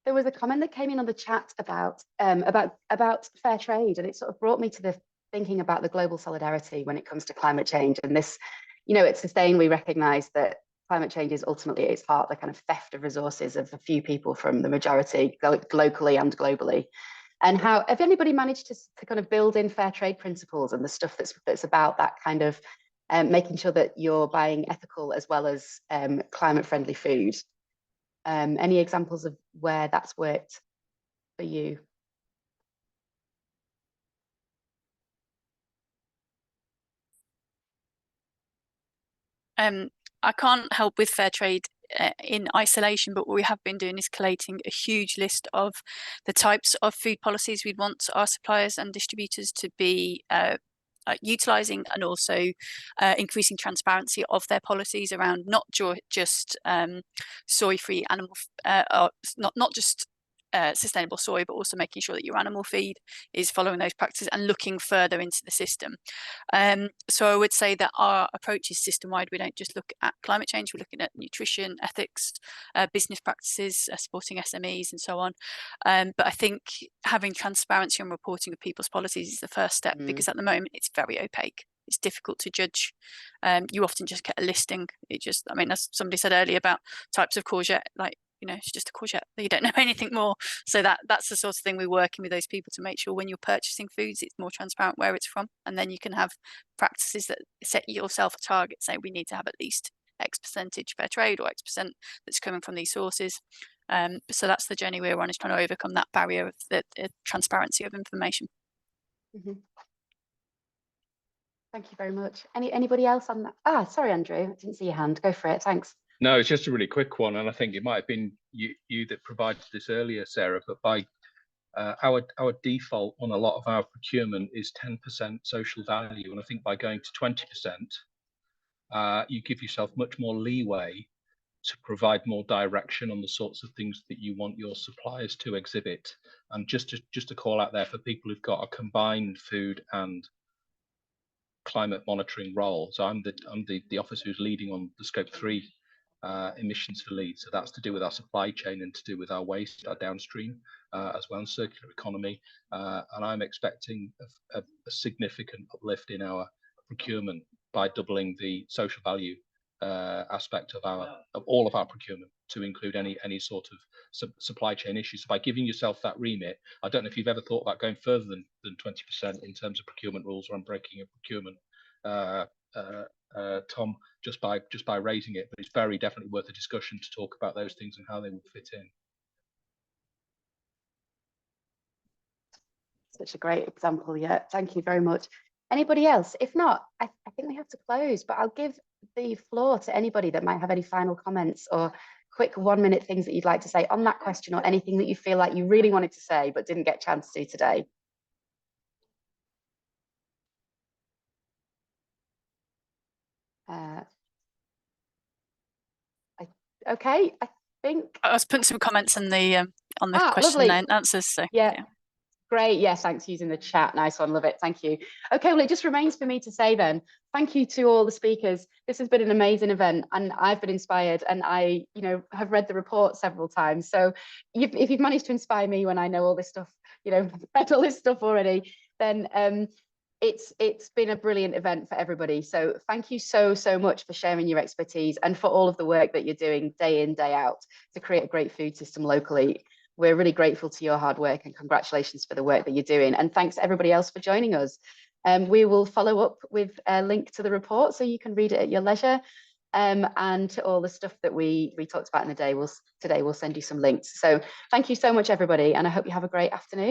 There was a comment that came in on the chat about fair trade, and it sort of brought me to the thinking about the global solidarity when it comes to climate change. And this, at Sustain, we recognise that climate change is ultimately, at its heart, the kind of theft of resources of a few people from the majority, locally and globally. And how, have anybody managed to kind of build in fair trade principles and the stuff that's about that kind of making sure that you're buying ethical as well as climate friendly food? Any examples of where that's worked for you? I can't help with fair trade in isolation, but what we have been doing is collating a huge list of the types of food policies we'd want our suppliers and distributors to be utilising, and also increasing transparency of their policies around not just soy-free animal, not just sustainable soy, but also making sure that your animal feed is following those practices and looking further into the system. So I would say that our approach is system-wide. We don't just look at climate change, we're looking at nutrition, ethics, business practices, supporting SMEs and so on. But I think having transparency and reporting of people's policies is the first step, because at the moment it's very opaque. It's difficult to judge. You often just get a listing. As somebody said earlier about types of courgette, like, it's just a courgette. You don't know anything more. So that's the sort of thing we're working with those people to make sure when you're purchasing foods, it's more transparent where it's from. And then you can have practices that set yourself a target, say we need to have at least X percentage fair trade or X percent that's coming from these sources. So that's the journey we're on, is trying to overcome that barrier of the transparency of information. Mm-hmm. Thank you very much. Anybody else on that? Sorry, Andrew, I didn't see your hand. Go for it. Thanks. No, it's just a really quick one, and I think it might have been you that provided this earlier, Sarah. But by our default on a lot of our procurement is 10% social value, and I think by going to 20%, you give yourself much more leeway to provide more direction on the sorts of things that you want your suppliers to exhibit. And just to call out there for people who've got a combined food and climate monitoring role. So I'm the officer who's leading on the scope 3 emissions for Leeds. So that's to do with our supply chain and to do with our waste, our downstream, as well as circular economy. And I'm expecting a significant uplift in our procurement by doubling the social value aspect of all of our procurement to include any sort of supply chain issues. So by giving yourself that remit, I don't know if you've ever thought about going further than 20% in terms of procurement rules or unbreaking of procurement, Tom, just by raising it, but it's very definitely worth a discussion to talk about those things and how they would fit in. Such a great example. Yeah, thank you very much. Anybody else? If not, I think we have to close, but I'll give the floor to anybody that might have any final comments or quick 1-minute things that you'd like to say on that question, or anything that you feel like you really wanted to say but didn't get a chance to today. Okay, I think I was putting some comments in the on the question lovely. and answers. So yeah. Great. Yeah, thanks for using the chat. Nice one. Love it. Thank you. Okay, well, it just remains for me to say then, thank you to all the speakers. This has been an amazing event and I've been inspired, and I, have read the report several times. So if you've managed to inspire me when I know all this stuff, read all this stuff already, then it's been a brilliant event for everybody. So thank you so much for sharing your expertise and for all of the work that you're doing day in, day out to create a great food system locally. We're really grateful to your hard work, and congratulations for the work that you're doing. And thanks everybody else for joining us. We will follow up with a link to the report so you can read it at your leisure. And to all the stuff that we talked about in the day, today we'll send you some links. So thank you so much, everybody, and I hope you have a great afternoon.